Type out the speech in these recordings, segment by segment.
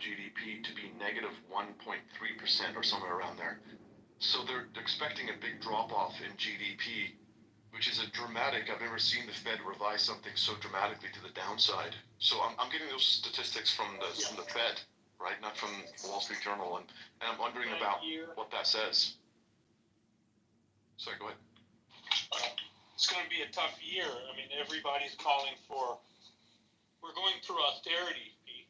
GDP to be negative 1.3% or somewhere around there. So they're expecting a big drop off in GDP, which is a dramatic. I've never seen the Fed revise something so dramatically to the downside. So I'm getting those statistics from the Fed, right? Not from the Wall Street Journal, and I'm wondering about what that says. Sorry, go ahead. It's going to be a tough year. I mean, everybody's calling for. We're going through austerity, Pete.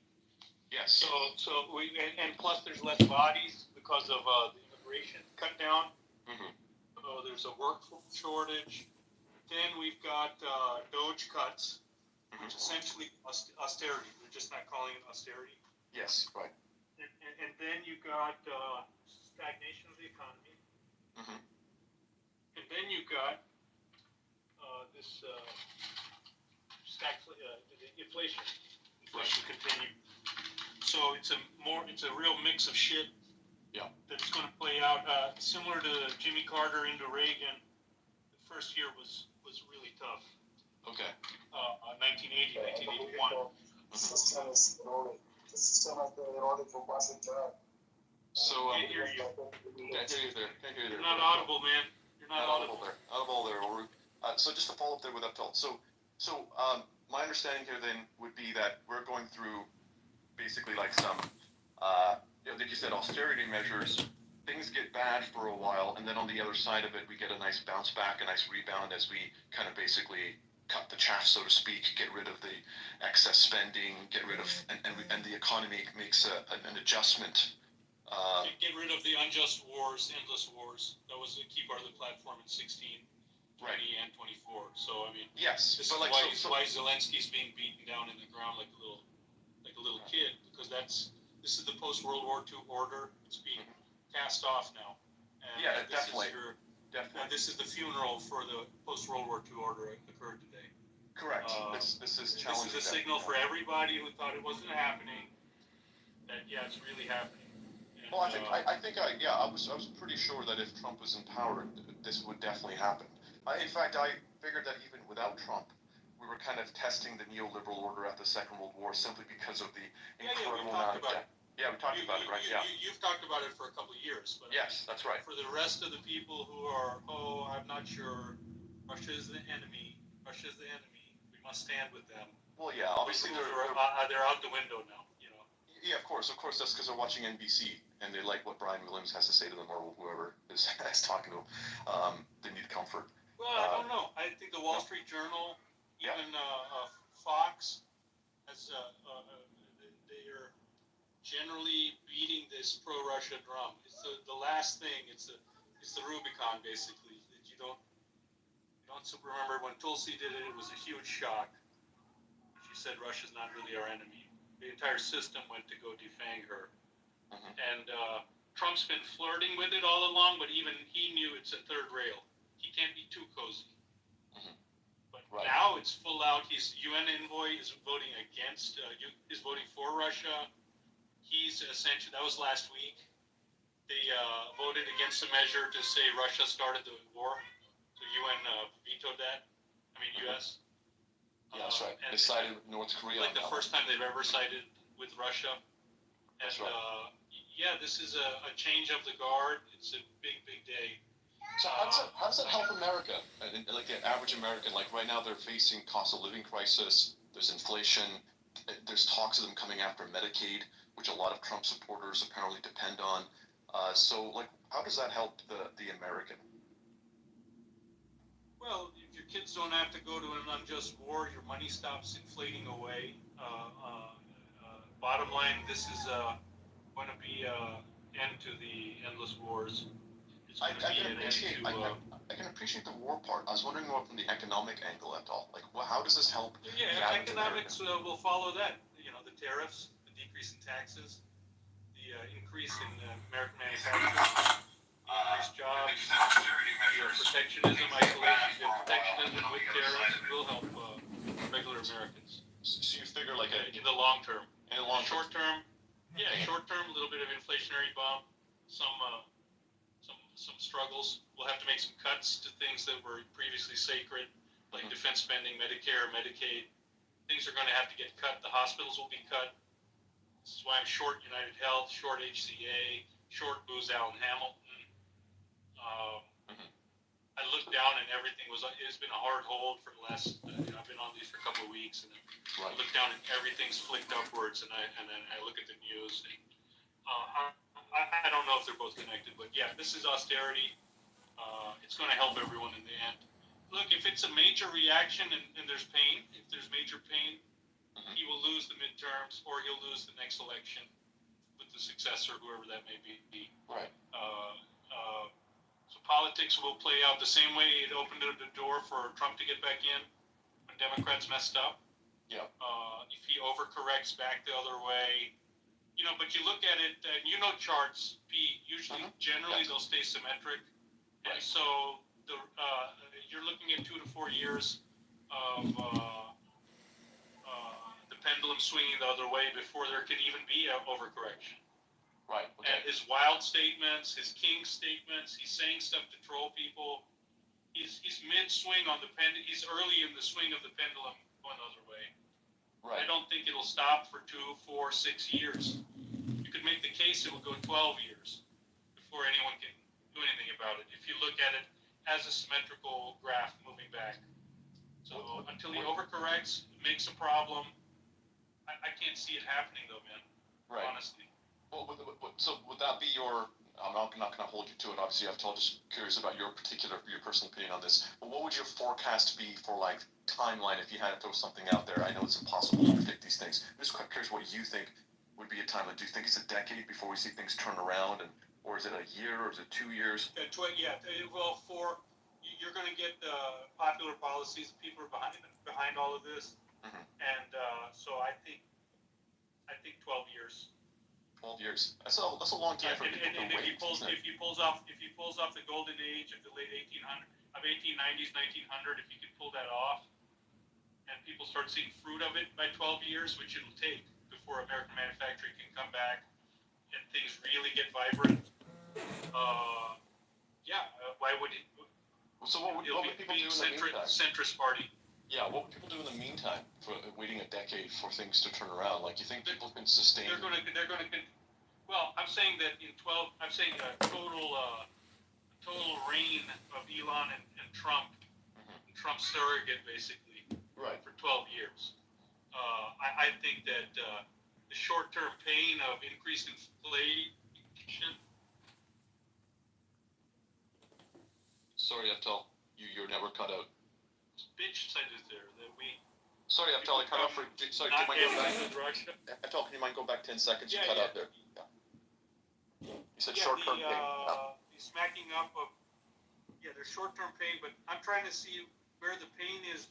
Yes. So we and plus there's less bodies because of the immigration cut down. Mm-hmm. There's a work shortage. Then we've got Doge cuts, which essentially austerity. We're just not calling it austerity. Yes, right. And then you got stagnation of the economy. Mm-hmm. And then you got this inflation. Inflation continue. So it's a real mix of shit. Yeah. That's going to play out similar to Jimmy Carter into Reagan. The first year was really tough. Okay. 1980, 1981. The system is eroding. The system has been eroding for quite some time. So Can't hear you. Can't hear you there. You're not audible, man. You're not audible there. Audible there. So just to follow up there with Uptilt. So my understanding here then would be that we're going through basically like some, like you said, austerity measures. Things get bad for a while, and then on the other side of it, we get a nice bounce back, a nice rebound as we kind of basically cut the chaff, so to speak, get rid of the excess spending, get rid of, and the economy makes an adjustment. Get rid of the unjust wars, endless wars. That was a key part of the platform in 16, 20, right. And 24. So I mean, yes, this is like why Zelensky's being beaten down in the ground like a little kid, because this is the post-World War II order. It's being cast off now. And definitely. And this is the funeral for the post-World War II order that occurred today. Correct. This is challenging. This is a signal for everybody who thought it wasn't happening that it's really happening. And, well, I was pretty sure that if Trump was in power, this would definitely happen. In fact, I figured that even without Trump, we were kind of testing the neoliberal order after the Second World War simply because of the incredible amount of debt. Yeah, we talked about it, right? You've talked about it for a couple of years. But yes, that's right. For the rest of the people who are, I'm not sure, Russia is the enemy. Russia is the enemy. We must stand with them. Well, yeah, obviously they're out the window now. Yeah, of course. That's because they're watching NBC and they like what Brian Williams has to say to them or whoever is talking to them. They need comfort. Well, I don't know. I think the Wall Street Journal, even Fox, they are generally beating this pro-Russia drum. It's the last thing. It's the Rubicon, basically. That you don't remember when Tulsi did it. It was a huge shock. She said Russia's not really our enemy. The entire system went to go defang her. Mm-hmm. And Trump's been flirting with it all along, but even he knew it's a third rail. He can't be too cozy. Mm-hmm. But now it's full out. His UN envoy is voting against, is voting for Russia. He's essentially, that was last week. They voted against a measure to say Russia started the war. So UN vetoed that. I mean, U.S. Yeah, that's right. They sided with North Korea. Like the first time they've ever sided with Russia. And, that's right. This is a change of the guard. It's a big, big day. So how does that help America? Like the average American, like right now they're facing cost of living crisis. There's inflation. There's talks of them coming after Medicaid, which a lot of Trump supporters apparently depend on. So how does that help the American? Well, if your kids don't have to go to an unjust war, your money stops inflating away. Bottom line, this is going to be an end to the endless wars. I can appreciate the war part. I was wondering more from the economic angle at all. How does this help? Yeah, economics will follow that. The tariffs, the decrease in taxes, the increase in American manufacturing, increased jobs, protectionism, isolation, protectionism with tariffs will help regular Americans. So you figure in the long term. In the long short term, short term, a little bit of inflationary bump, some struggles. We'll have to make some cuts to things that were previously sacred, like defense spending, Medicare, Medicaid. Things are going to have to get cut. The hospitals will be cut. This is why I'm short United Health, short HCA, short Booz Allen Hamilton. Mhm. I looked down and everything it's been a hard hold for the last, I've been on these for a couple of weeks, and I Right. look down and everything's flicked upwards, and then I look at the news, and I don't know if they're both connected, but yeah, this is austerity. It's going to help everyone in the end. Look, if it's a major reaction and there's pain, if there's major pain, Mhm. he will lose the midterms or he'll lose the next election with the successor, whoever that may be. Right. So politics will play out the same way it opened the door for Trump to get back in when Democrats messed up. Yeah. If he overcorrects back the other way, but you look at it, and charts, Pete, usually, generally, Yeah. they'll stay symmetric. And Right. so you're looking at 2 to 4 years of the pendulum swinging the other way before there could even be an overcorrection. Right. Okay. And his wild statements, his king statements, he's saying stuff to troll people. He's mid-swing on the pendulum. He's early in the swing of the pendulum going the other way. Right. I don't think it'll stop for 2, 4, 6 years. You could make the case it will go 12 years before anyone can do anything about it. If you look at it as a symmetrical graph moving back. So until he overcorrects, makes a problem, I can't see it happening though, man. Right. Honestly. Well, so would that be your? I'm not going to hold you to it. Obviously, I'm just curious about your personal opinion on this. But what would your forecast be for like timeline if you had to throw something out there? I know it's impossible to predict these things. I'm just quite curious what you think would be a timeline. Do you think it's a decade before we see things turn around, or is it a year, or is it 2 years? Well, you're going to get popular policies. People are behind all of this, Mhm. and so I think 12 years. 12 years. That's a long time for people to wait. If he pulls off the golden age of the late 1890s, 1900, if he can pull that off, and people start seeing fruit of it by 12 years, which it'll take before American manufacturing can come back and things really get vibrant. Why would it? So what would people do in the meantime? Centrist party. Yeah, what would people do in the meantime for waiting a decade for things to turn around? Like, you think people can sustain? They're going to. Well, I'm saying that in 12. I'm saying a total reign of Elon and Trump, Trump's surrogate, basically, Right. for 12 years. I think that the short-term pain of increased inflation. Sorry, Eftel, your network cut out. Bitch said it there that we. Sorry, Eftel, I cut off for. Sorry, do you Not mind going getting back? into Russia. Eftel, can you mind go back 10 seconds? You Yeah, cut yeah. out there. Yeah. You said short-term pain. The smacking up of. Yeah, there's short-term pain, but I'm trying to see where the pain is.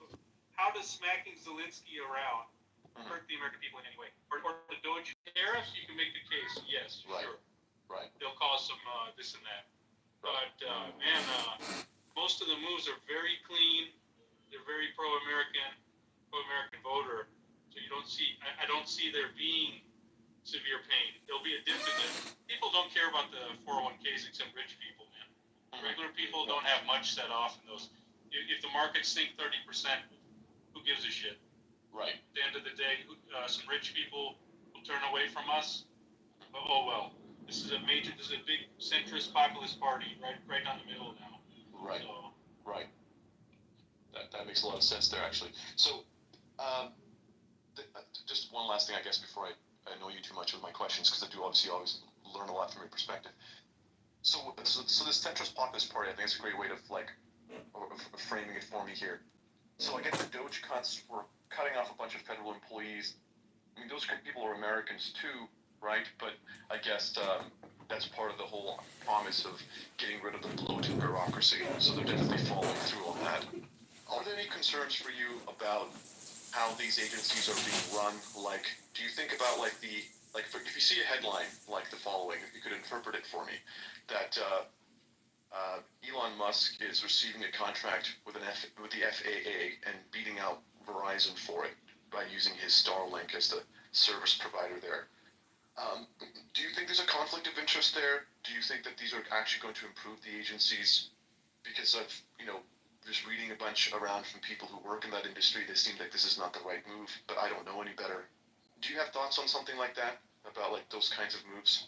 How does smacking Zelensky around hurt the American people in any way? Or the Doge tariffs, you can make the case, yes, Right. sure. Right. They'll cause some this and that. But, most of the moves are very clean. They're very pro-American voter. So you don't see, I don't see there being severe pain. There'll be a dip in it. People don't care about the 401ks except rich people, man. Regular people don't have much set off in those. If the markets sink 30%, who gives a shit? Right. At the end of the day, some rich people will turn away from us. But, oh well. This is a big centrist populist party right down the middle now. Right. So, Right. That makes a lot of sense there, actually. So, just one last thing, I guess, before I know you too much with my questions, because I do obviously always learn a lot from your perspective. So this centrist populist party, I think it's a great way of framing it for me here. So I get the Doge cuts. We're cutting off a bunch of federal employees. I mean, those people are Americans too, right? But I guess that's part of the whole promise of getting rid of the bloated bureaucracy. So they're definitely following through on that. Are there any concerns for you about how these agencies are being run? Like, do you think about if you see a headline like the following, if you could interpret it for me, that Elon Musk is receiving a contract with the FAA and beating out Verizon for it by using his Starlink as the service provider there. Do you think there's a conflict of interest there? Do you think that these are actually going to improve the agencies? Because I've, just reading a bunch around from people who work in that industry, they seem like this is not the right move, but I don't know any better. Do you have thoughts on something like that? about like those kinds of moves?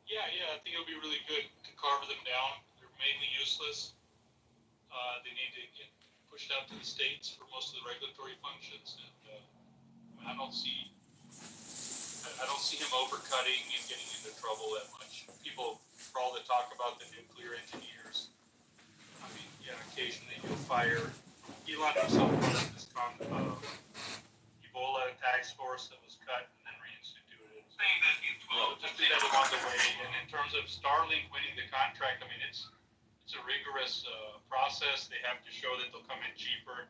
Yeah, I think it'll be really good to carve them down. They're mainly useless. They need to get pushed out to the states for most of the regulatory functions, and I don't see him overcutting and getting into trouble that much. People, for all the talk about the nuclear engineers, I mean, yeah, occasionally you'll fire. Elon himself was this Ebola task force that was cut and then reinstituted. Well, just do that along the way. And in terms of Starlink winning the contract, I mean, it's a rigorous process. They have to show that they'll come in cheaper,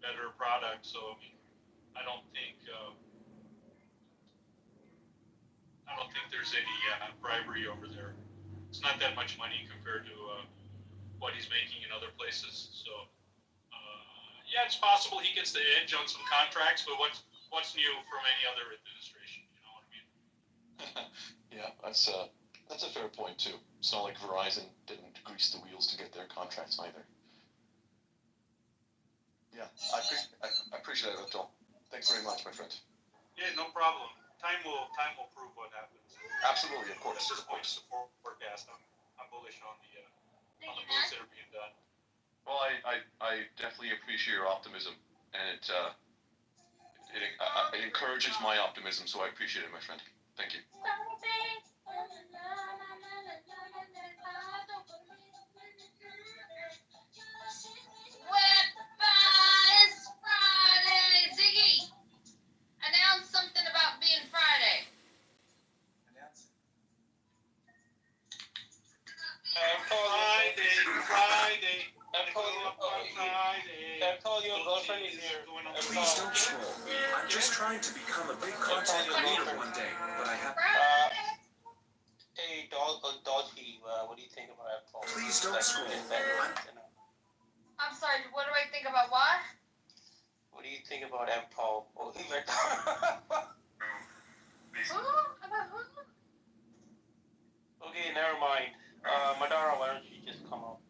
better product. So I mean, I don't think there's any bribery over there. It's not that much money compared to what he's making in other places. So yeah, it's possible he gets the edge on some contracts, but what's new from any other administration? You know what I mean? Yeah, that's a fair point too. It's not like Verizon didn't grease the wheels to get their contracts either. Yeah, I appreciate it, Abdul. Thanks very much, my friend. Yeah, no problem. Time will prove what happens. Absolutely, of course. At this point, it's the forecast. I'm bullish on the moves that are being done. Well, I definitely appreciate your optimism, and it encourages my optimism, so I appreciate it, my friend. Thank you. It's Friday. Ziggy, announce something about being Friday. Friday. I told your girlfriend is here. Please don't scroll. I'm just trying to become a big content creator one day, but I have. Hey, Dodgy, what do you think about Apple? Please don't scroll. I'm sorry, what do I think about what? What do you think about Apple? Who? About who? Okay, never mind. Madara, why don't you just come up?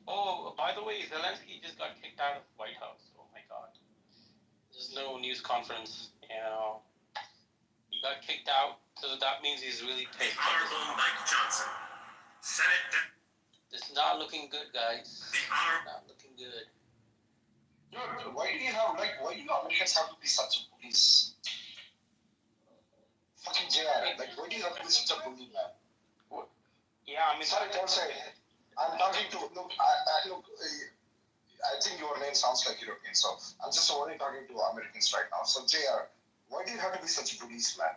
Oh, by the way, Zelensky just got kicked out of the White House. Oh my God. There's no news conference, you know. He got kicked out, so that means he's really pissed. Honorable Mike Johnson, Senate. This is not looking good, guys. Not looking good. Dude, why do you Americans have to be such a police? Fucking JR, like, why do you have to be such a bully, man? Yeah, I mean, Sorry, don't say. I'm talking to, I think your name sounds like European, so I'm just only talking to Americans right now. So, JR, why do you have to be such a police, man?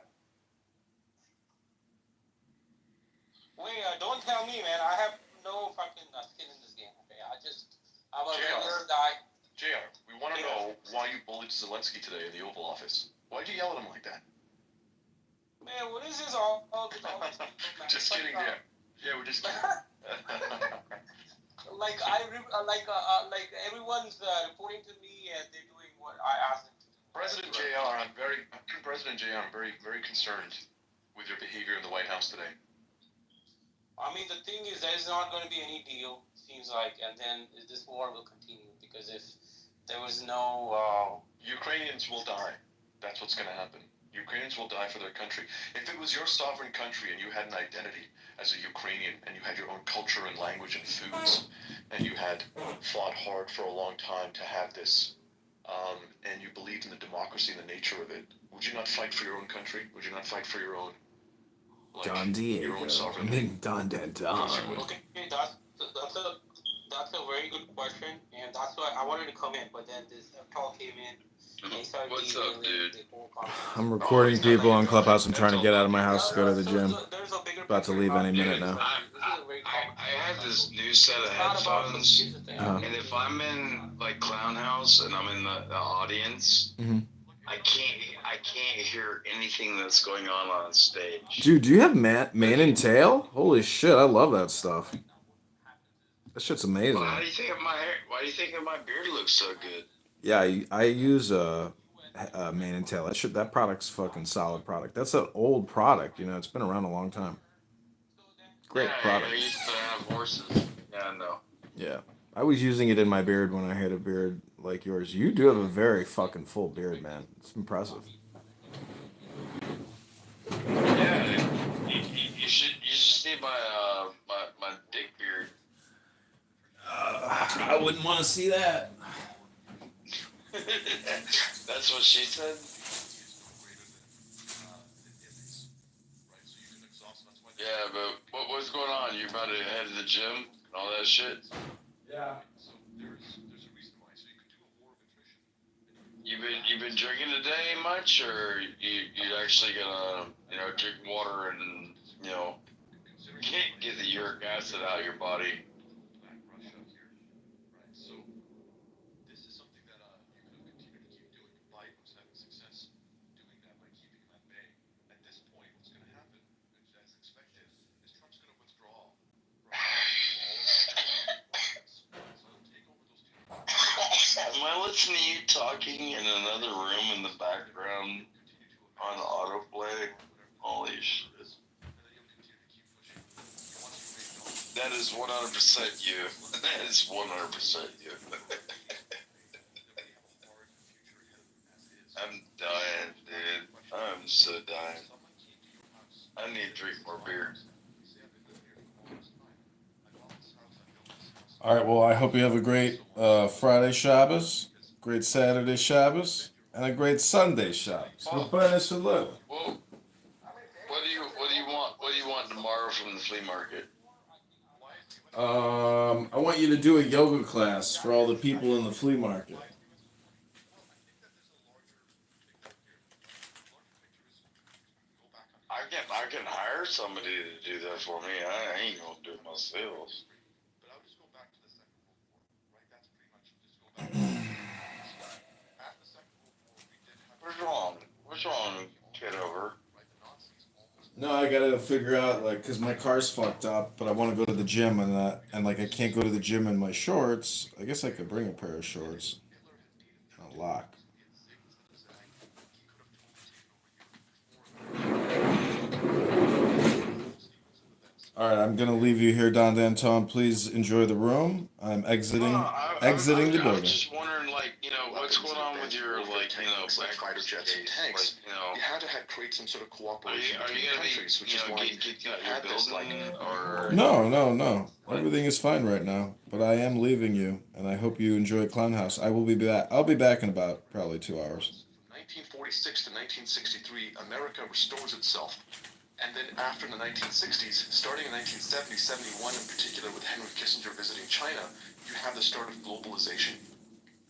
Wait, don't tell me, man. I have no fucking skin in this game, okay? I'm a regular guy. JR, we want to know why you bullied Zelensky today in the Oval Office. Why'd you yell at him like that? Man, what is this all Just kidding, JR. Yeah, we're just kidding. like everyone's reporting to me and they're doing what I asked them to do. President JR, I'm very concerned with your behavior in the White House today. I mean, the thing is, there's not going to be any deal, seems like, and then this war will continue because if there was no... Ukrainians will die. That's what's going to happen. Ukrainians will die for their country. If it was your sovereign country and you had an identity as a Ukrainian and you had your own culture and language and foods and you had fought hard for a long time to have this and you believed in the democracy and the nature of it, would you not fight for your own country? Would you not fight for your own, like, Don Diego. your own I sovereignty? mean, Don Dan Don. Okay, that's a very good question, and that's why I wanted to come in, but then this talk came in. What's up, dude? I'm recording people on Clubhouse. I'm trying to get out of my house to go to the gym. There's a bigger About to leave any minute now. I have this new set of headphones, Uh-huh. and if I'm in like Clown House and I'm in the audience, Mhm. I can't hear anything that's going on stage. Dude, do you have mane and tail? Holy shit, I love that stuff. That shit's amazing. Well, how do you think of my hair? Why do you think that my beard looks so good? Yeah, I use mane and tail. That product's fucking solid product. That's an old product, you know. It's been around a long time. Great Yeah, product. I used to have horses. Yeah, no. Yeah, I was using it in my beard when I had a beard like yours. You do have a very fucking full beard, man. It's impressive. wouldn't want to see that. That's what she said. Yeah, but what's going on? You about to head to the gym and all that shit? Yeah. You've been drinking today much, or you actually gonna drink water and get the uric acid out of your body? Am I listening to you talking in another room in the background on autoplay? Holy shit. That is 100% you. That is 100% you. I'm dying, dude. I'm so dying. I need to drink more beer. All right, well, I hope you have a great Friday Shabbos, great Saturday Shabbos, and a great Sunday Shabbos. Well, Well, what do you want? What do you want tomorrow from the flea market? I want you to do a yoga class for all the people in the flea market. I can hire somebody to do that for me. I ain't gonna do it myself. What's wrong, kid over? No, I gotta figure out cause my car's fucked up, but I want to go to the gym and I can't go to the gym in my shorts. I guess I could bring a pair of shorts. A lock. All right, I'm gonna leave you here, Don Danton. Please enjoy the room. I'm exiting the I was building. just wondering, what's going on with your, like fighter jets and tanks. You had to create some sort of cooperation are you between gonna be, countries, which is why you had this or No. Everything is fine right now. But I am leaving you, and I hope you enjoy Clown House. I will be back. I'll be back in about probably 2 hours. 1946 to 1963, America restores itself. And then after the 1960s, starting in 1970, 71 in particular, with Henry Kissinger visiting China, you have the start of globalization.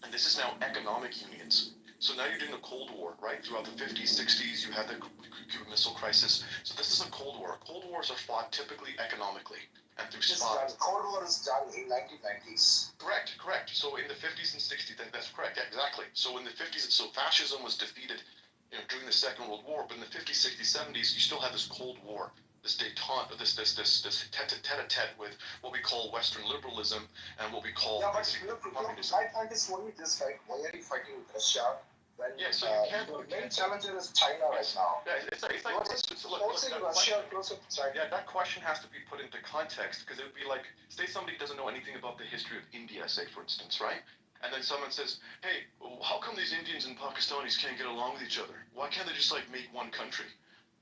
And this is now economic unions. So now you're doing the Cold War, right? Throughout the 50s, 60s, you had the Cuban Missile Crisis. So this is a Cold War. Cold Wars are fought typically economically and through spies. The Cold War is done in 1990s. Correct. So in the 50s and 60s, that's correct, exactly. So in the 50s, so fascism was defeated during the Second World War, but in the 50s, 60s, 70s, you still have this Cold War, this détente, this tete-a-tete with what we call Western liberalism and what we call communism. My point is only this, right? Why are you fighting with Russia when So you can't. the main challenger is China right now? Yeah, it's like Russia closer to China. Yeah, that question has to be put into context because it would be like, say somebody doesn't know anything about the history of India, say for instance, right? And then someone says, hey, how come these Indians and Pakistanis can't get along with each other? Why can't they just make one country?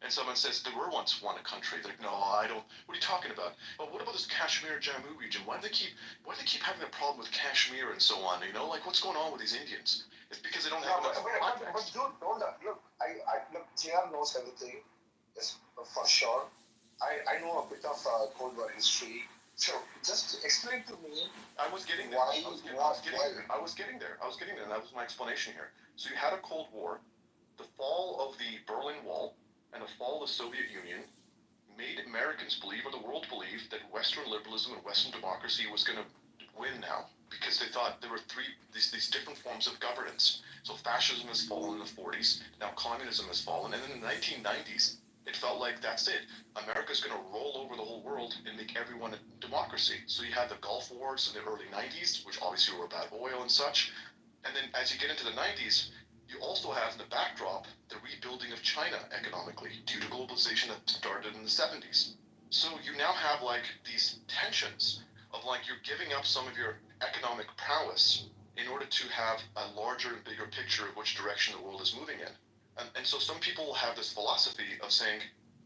And someone says, there were once one country. They're like, no, I don't. What are you talking about? Well, what about this Kashmir Jammu region? Why do they keep having a problem with Kashmir and so on? What's going on with these Indians? It's because they don't have enough context. But dude, don't look. Look, JR knows everything. Yes, for sure. I know a bit of Cold War history. So just explain to me. I was getting there. I was getting there. And that was my explanation here. So you had a Cold War, the fall of the Berlin Wall, and the fall of the Soviet Union made Americans believe, or the world believe, that Western liberalism and Western democracy was going to win now, because they thought there were these different forms of governance. So fascism has fallen in the 40s. Now communism has fallen, and in the 1990s. It felt like that's it. America's going to roll over the whole world and make everyone a democracy. So you had the Gulf Wars in the early 90s, which obviously were about oil and such. And then as you get into the 90s, you also have the backdrop, the rebuilding of China economically due to globalization that started in the 70s. So you now have these tensions of you're giving up some of your economic prowess in order to have a larger and bigger picture of which direction the world is moving in. And so some people have this philosophy of saying,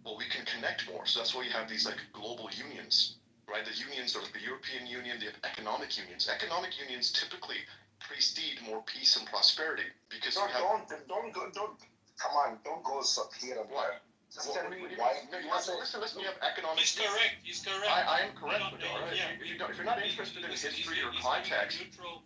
well, we can connect more. So that's why you have these global unions. right? The unions or the European Union, the economic unions. Economic unions typically precede more peace and prosperity because you have. Don't, come on, don't go here and there. Just tell me why. Listen, you have economic. He's correct. He's correct. I am correct, No, Madara. yeah, If you're not interested in history or context, if you're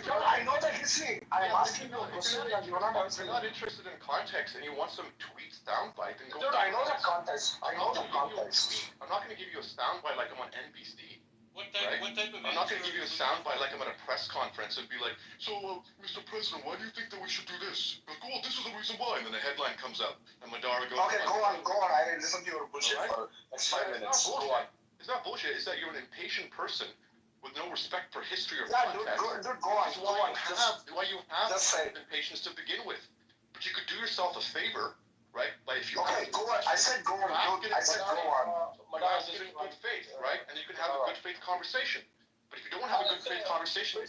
No, I know the history. I'm asking you a if question you're and you're not not, if answering. you're not interested in context and you want some tweet soundbite, then go. Dude, I know the context. I know the context. I'm not going to give you a soundbite like I'm on NBC. What type of I'm not going to give you a soundbite like I'm at a press conference and be like, so, Mr. President, why do you think that we should do this? Like, oh, this is the reason why. And then the headline comes up, and Madara goes, Okay, go on. I listen to your bullshit for next 5 minutes. Go on. It's not bullshit. It's that you're an impatient person with no respect for history or Yeah, dude, context. go on. It's Go on. why you have just say. impatience to begin with. But you could do yourself a favor, right? Like if you Okay, go on. I said go on, dude. I said go on. You ask it in good faith, right? And you can have a good faith conversation. But if you don't have a good faith conversation,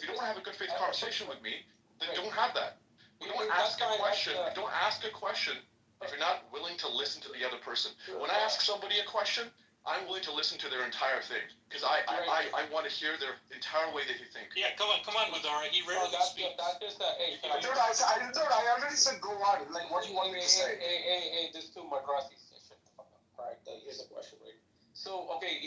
with me, then don't have that. You don't ask a question. You don't ask a question if you're not willing to listen to the other person. When I ask somebody a question, I'm willing to listen to their entire thing because I want to hear their entire way that you think. Yeah, come on, Madara. He rarely speaks. That's just hey, Dude, I already said go on. Like, what do you want me to say? Hey, this too Madrasi shit. Alright, here's a question, right? So, okay,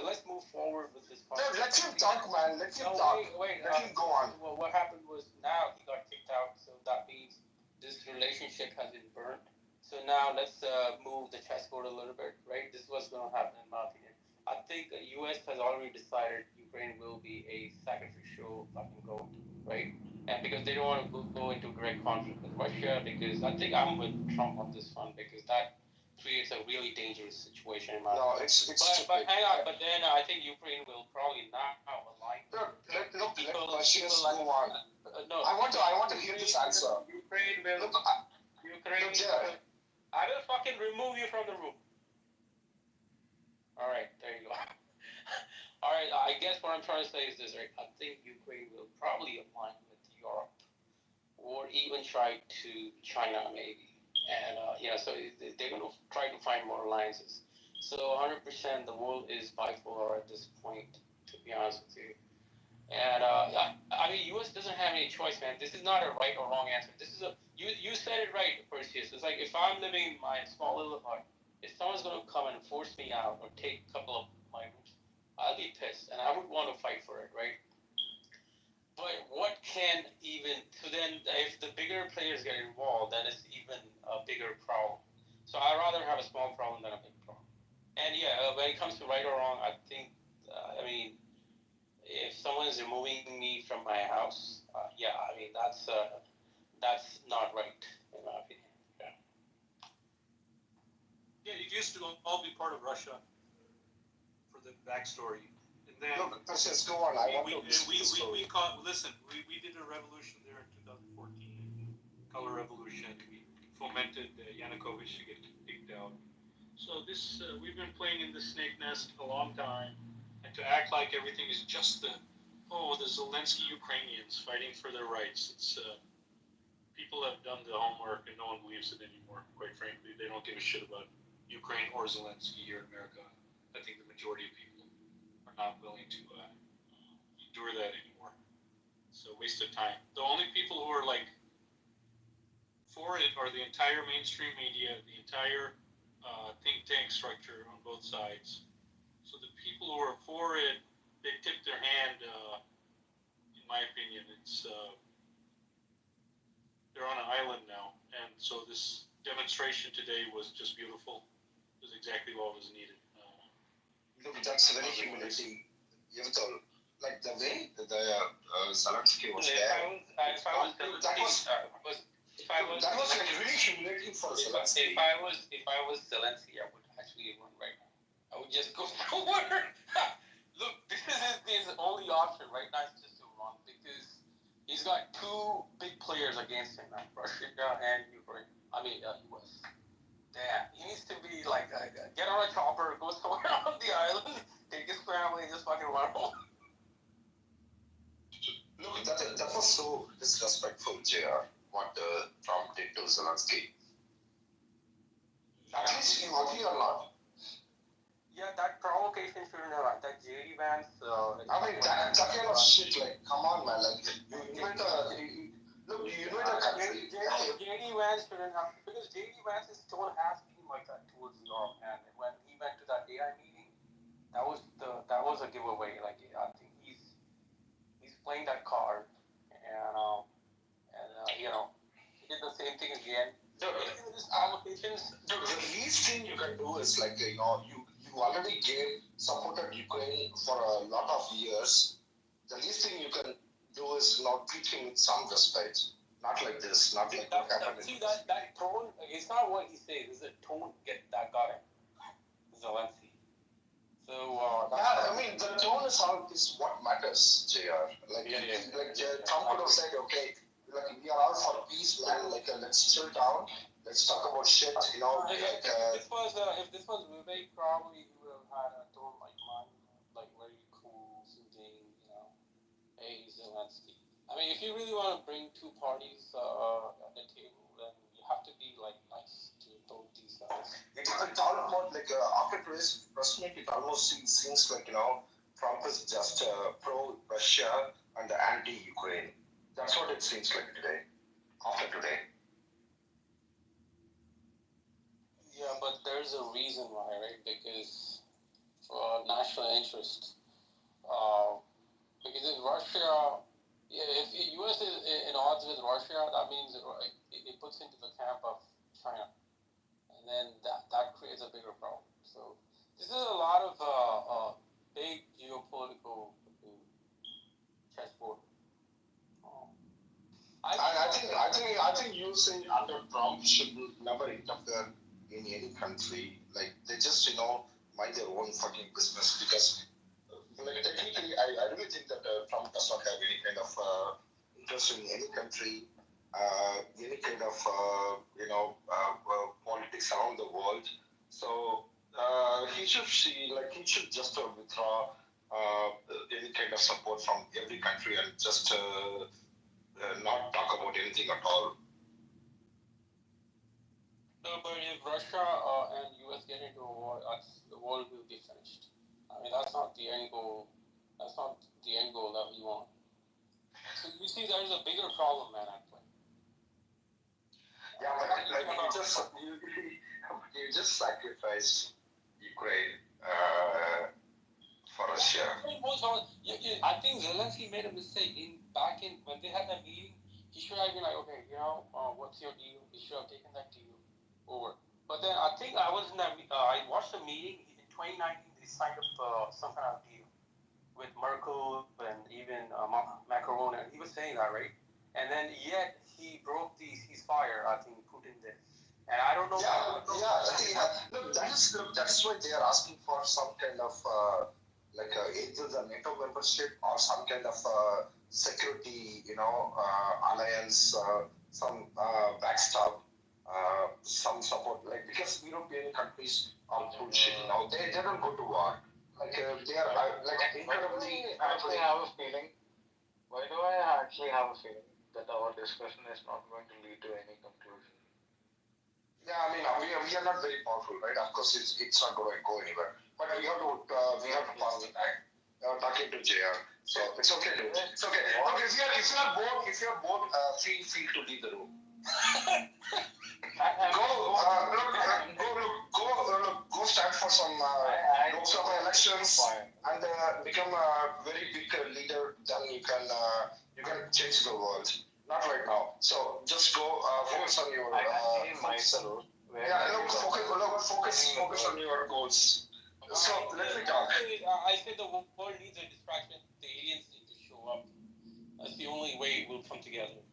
let's move forward with this Dude, let him talk, man. Let him talk. Wait, let him go on. Well, what happened was now he got kicked out, so that means this relationship has been burnt. So now let's move the chessboard a little bit, right? This is what's going to happen in my opinion. I think the U.S. has already decided Ukraine will be a sacrificial fucking goat, right? And because they don't want to go into direct conflict with Russia, because I think I'm with Trump on this one, because that creates a really dangerous situation in my opinion. But hang on, but then I think Ukraine will probably not align. Let questions go on. No, I want to hear this answer. Ukraine will. Look, I will fucking remove you from the room. All right, there you go. All right, I guess what I'm trying to say is this, right? I think Ukraine will probably align with Europe, or even try to China maybe. And, so they're going to try to find more alliances. So 100% the world is bipolar at this point, to be honest with you. And, U.S. doesn't have any choice, man. This is not a right or wrong answer. This is you said it right, Perseus. It's like if I'm living in my small little hut, if someone's going to come and force me out or take a couple of my rooms, I'll be pissed, and I would want to fight for it, right? But what can so then if the bigger players get involved, then it's even a bigger problem. So I'd rather have a small problem than a big problem. And when it comes to right or wrong, I think, if someone is removing me from my house, that's not right, in my opinion. Yeah, it used to all be part of Russia for the backstory. And then Look, let's go on. I want to listen to the story. We did a revolution there in 2014, color revolution. We fomented Yanukovych to get kicked out. So we've been playing in the snake nest a long time, and to act like everything is just the Zelensky Ukrainians fighting for their rights. It's people have done the homework, and no one believes it anymore. Quite frankly, they don't give a shit about Ukraine or Zelensky here in America. I think the majority of people are not willing to endure that anymore. It's a waste of time. The only people who are like for it are the entire mainstream media, the entire think tank structure on both sides. So the people who are for it, they tip their hand. In my opinion, it's they're on an island now, and so this demonstration today was just beautiful. It was exactly what was needed. Look, that's very humiliating. You have to, like the way that the Zelensky was there. That was like really humiliating for Zelensky. If I was Zelensky, I would actually run right now. I would just go forward. Look, this is his only option right now, is just to run, because he's got two big players against him now, Russia and Ukraine. US. Damn, he needs to be like, get on a chopper, go somewhere on the island, take his family, and just fucking run home. Look, that was so disrespectful, JR, what Trump did to Zelensky. At least he agree or not. Yeah, that provocation shouldn't have. That JD Vance. I mean, that kind of shit, like, come on, man. Like, you invade look, you invade a country. JD Vance shouldn't have, because JD Vance's tone has been like that towards Europe, and when he went to that AI meeting, that was a giveaway. Like, I think he's playing that card, and you know, he did the same thing again. These provocations. The least thing you can do is, like, you know, you already supported Ukraine for a lot of years. The least thing you can do is not treat him with some respect. Not like this, not like what happened. See, that tone, it's not what he says, it's the tone that got him. Zelensky. So, yeah, I mean, the tone is what matters, JR. Like, Trump could have said, okay, like, we are all for peace, man. Like, let's chill down. Let's talk about shit, you know. if this was Vivek, probably he would have had a tone like mine, like very cool, soothing, you know. Hey, Zelensky. I mean, if you really want to bring two parties at the table, then you have to be like nice to both these guys. It's all about, like, after today's press meet, it almost seems like, you know, Trump is just pro-Russia and anti-Ukraine. That's what it seems like today. After today. Yeah, but there's a reason why, right? Because for national interest. Because in Russia, if the U.S. is in odds with Russia, that means it puts into the camp of China, and then that creates a bigger problem. So this is a lot of big geopolitical chessboard. I think USA under Trump should never interfere in any country. Like, they just, you know, mind their own fucking business, because, like, technically, I really think that Trump does not have any kind of interest in any country, any kind of, you know, politics around the world. So he should just withdraw any kind of support from every country and just not talk about anything at all. No, but if Russia and US get into a war, the world will be finished. I mean, that's not the end goal. That's not the end goal that we want. So you see, there's a bigger problem, man, at play. Yeah, but like, you just sacrificed Ukraine for Russia. I think Zelensky made a mistake back when they had that meeting. He should have been like, okay, you know, what's your deal? He should have taken that deal over. But then I think I was in that. I watched the meeting in 2019. They signed up some kind of deal with Merkel and even Macron, and he was saying that, right? And then yet he broke the ceasefire. I think Putin did, and I don't know. Yeah. Look, that's why they are asking for some kind of like either the NATO membership or some kind of security, you know, alliance, some backstop. Some support, like, because European countries are bullshit, you know, they don't go to war. Like, they are like incredibly. Why do I actually have a feeling that our discussion is not going to lead to any conclusion? Yeah, I mean, we are not very powerful, right? Of course, it's not going to go anywhere. But we have to pass the time. Talking to JR, so it's okay. It's okay. Look, if you're bored, feel free to leave the room. Go stand for some Lok Sabha elections and become a very big leader. Then you can change the world. Not right now. So just go focus on your. I can see myself. Focus on your goals. So let me talk. I said the world needs a distraction. The aliens need to show up. That's the only way we'll come together.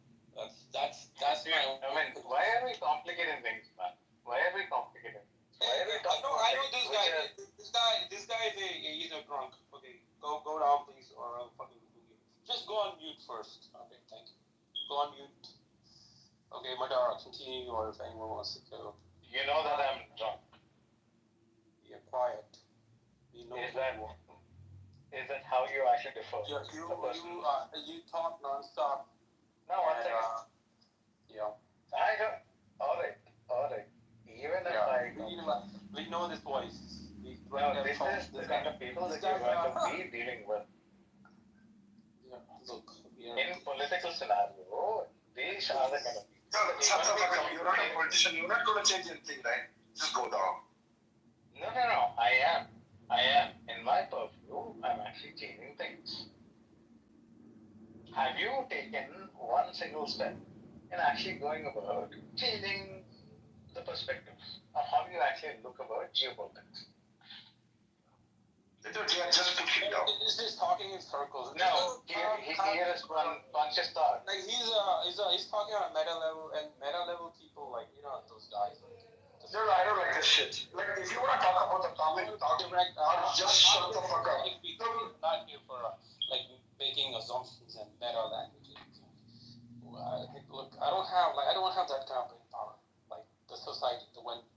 That's my. I mean, why are we complicating things, man? Why are we complicating? I know this guy. This guy he's a drunk. Okay, go down, please, or I'll fucking do you. Just go on mute first. Okay, thank you. Go on mute. Okay, Madara, continue, or if anyone wants to go. You know that I'm drunk. You're quiet. We know Is that how you actually differ? You talk non-stop. No, one second. Yeah. Alright. Even if we know this voice. Well, this is the kind of people that you're going to be dealing with. Yeah, look, we are. In political scenario, these are the kind of people. No, shut the fuck up. You're not a politician. You're not going to change anything, right? Just go down. No. I am. In my purview, I'm actually changing things. Have you taken one single step in actually going about changing the perspectives of how you actually look about geopolitics? Dude, yeah, just put it down. He's just talking in circles. No, here is one conscious thought. Like he's talking on a meta level, and meta level people like those guys. No, I don't like this shit. Like, if you want to talk about the topic, Direct. just shut the fuck up. Not here for like making assumptions and meta languages. Look, I don't have that kind of brain power. Like the society, the West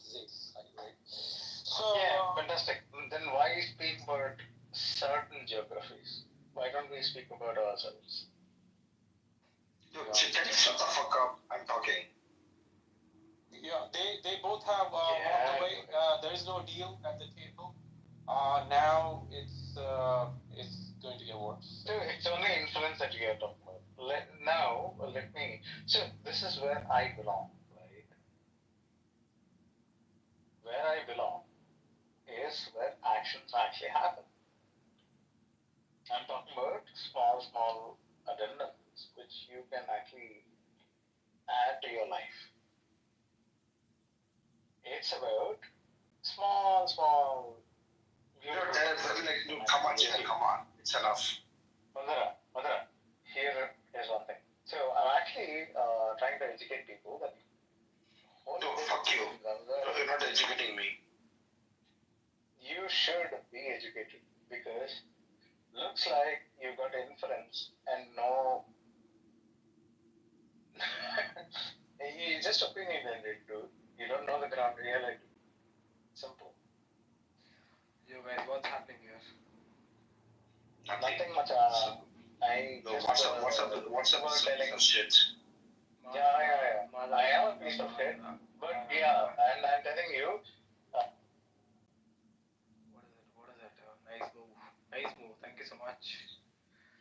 society, right? So Yeah, fantastic. Then why speak about certain geographies? Why don't we speak about ourselves? Dude, can you shut the fuck up? I'm talking. yeah, they both have Yeah. walked away. There is no deal at the table. Now it's going to get worse. So it's only influence that you are talking about. Let me. So this is where I belong, right? Where I belong is where actions actually happen. I'm talking about small addendums which you can actually add to your life. It's about small. Dude, come on, Jay, come on. It's enough. Madhura, here is one thing. So I'm actually trying to educate people that. No, fuck you. You're not educating me. You should be educated because looks like you got inference and no. You just opinionated, dude. You don't know the ground reality. Simple. Yo guys, what's happening here? Nothing much. I No, just, what's up with telling shit? Yeah. I am a piece of shit. But yeah, and I'm telling you, What is it? Nice move. Thank you so much.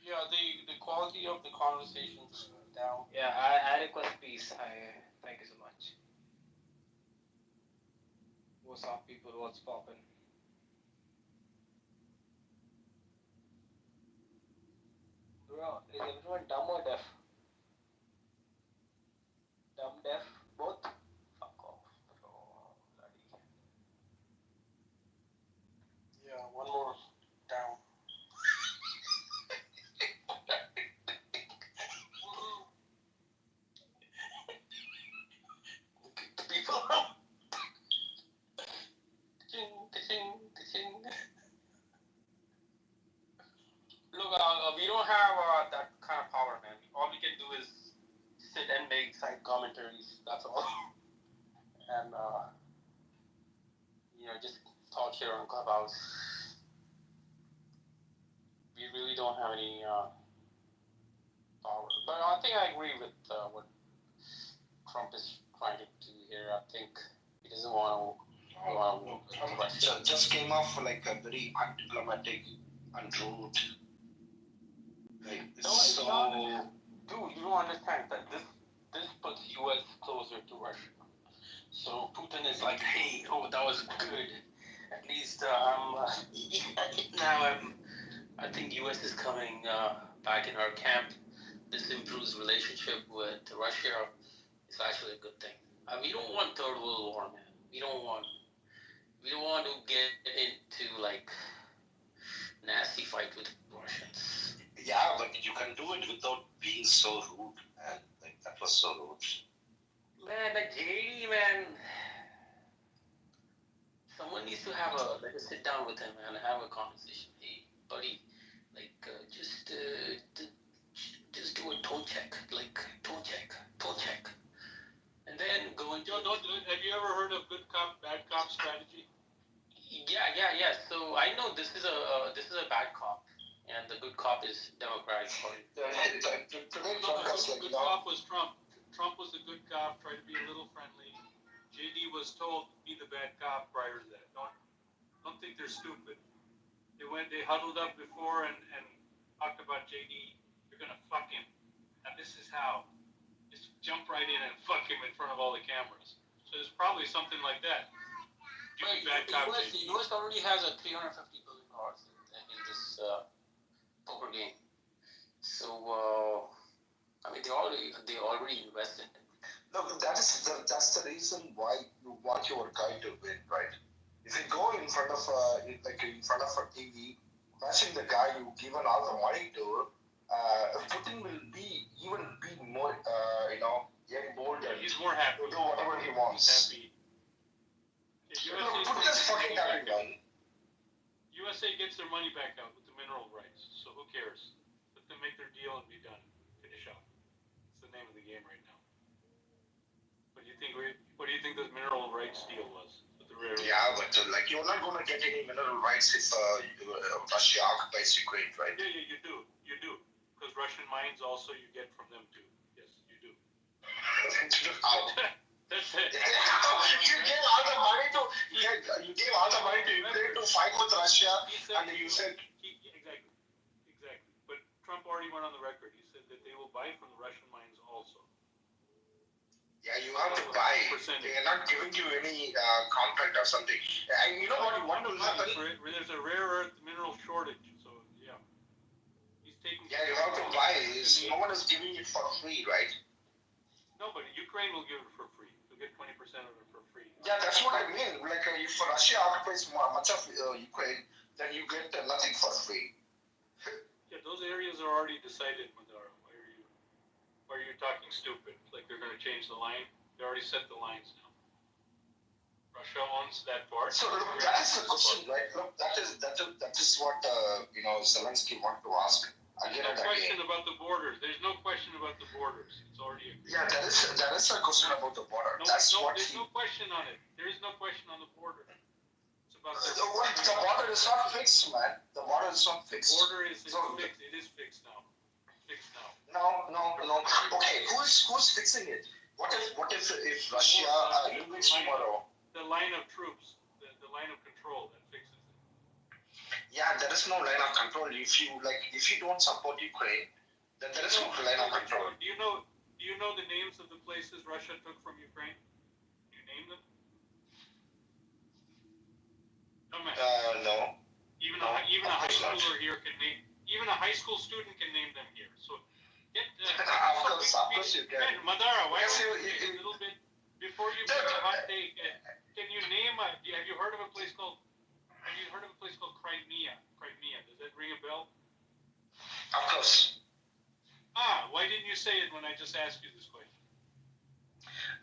Yeah, the quality of the conversations down. Yeah, I request peace. Thank you so much. What's up, people? What's poppin'? Bro, is everyone dumb or deaf? Dumb, deaf, both? Fuck off, bro. Bloody. Yeah, one more down. The people. Ka-ching. Look, we don't have that kind of power, man. All we can do is sit and make side commentaries. That's all. And just talk here on Clubhouse. We really don't have any power. But I think I agree with what Trump is trying to do here. I think he doesn't want to. Just came off like a very undiplomatic and rude. Like, Dude, you don't understand that this puts US closer to Russia. So Putin is like, hey, that was good. At least I think US is coming back in our camp. This improves relationship with Russia. It's actually a good thing. We don't want third world war, man. We don't want to get into like nasty fight with Russians. yeah, but you can do it without being so rude. And like, that was so rude. Man, like JD, man. Someone needs to have a sit down with him and have a conversation. Hey, buddy, like just do a tone check, and then go into. Have you ever heard of good cop, bad cop strategy? Yeah. So I know this is a bad cop, and the good cop is Democratic Party. Today, Good cop was Trump. Trump was the good cop, tried to be a little friendly. JD was told to be the bad cop prior to that. Don't don't think they're stupid. They huddled up before and talked about JD. You're gonna fuck him, and this is how. Just jump right in and fuck him in front of all the cameras. So there's probably something like that. But Bad cop JD. US already has a $350 billion in this poker game. So I mean, they already invested. Look, that's the reason why you want your guy to win, right? If you go in front of a TV, watching the guy you given all the money to, Putin will be more, bold and He's more happy. do whatever he wants. He's happy. Look, Putin is fucking happy, man. USA gets their money back out with the mineral rights, so who cares? Let them make their deal and be done. Finish up. It's the name of the game right now. What do you think the mineral rights deal was with the rare? Yeah, but you're not gonna get any mineral rights if Russia occupies Ukraine, right? Yeah, you do. Because Russian mines also you get from them too. Yes, you do. That's it. You gave all the money to Ukraine to fight with Russia, and you said exactly. But Trump already went on the record. He said that they will buy from the Russian mines also. yeah, you have to buy. They are not giving you any contract or something. And you know what will happen? There's a rare earth mineral shortage, so yeah. He's taking. Yeah, you have to buy. No one is giving it for free, right? No, but Ukraine will give it for free. You'll get 20% of it for free. Yeah, that's what I mean. If Russia occupies much of Ukraine, then you get nothing for free. Yeah, those areas are already decided, Madara. Why are you talking stupid? Like they're going to change the line? They already set the lines now. Russia owns that part. So look, that is the question, right? Look, that is what Zelensky want to ask again There's and no question again. about the borders. There's no question about the borders. It's already agreed. Yeah, that is a question about the border. There's no question on it. There is no question on the border. It's about the border is not fixed, man. The border is not fixed. The border is fixed. It is fixed now. No. Okay, who's fixing it? What if Russia invades tomorrow? The line of troops, the line of control that fixes it. Yeah, there is no line of control. If you don't support Ukraine, then there is no line of control. Do you know the names of the places Russia took from Ukraine? Can you name them? No. Even a high schooler here can name. Even a high school student can name them here. So get. Of course you can. Madara, why Yes, don't you a little bit before you make a hot take? Can you name have you heard of a place called? Have you heard of a place called Crimea? Does that ring a bell? Of course. Why didn't you say it when I just asked you this question?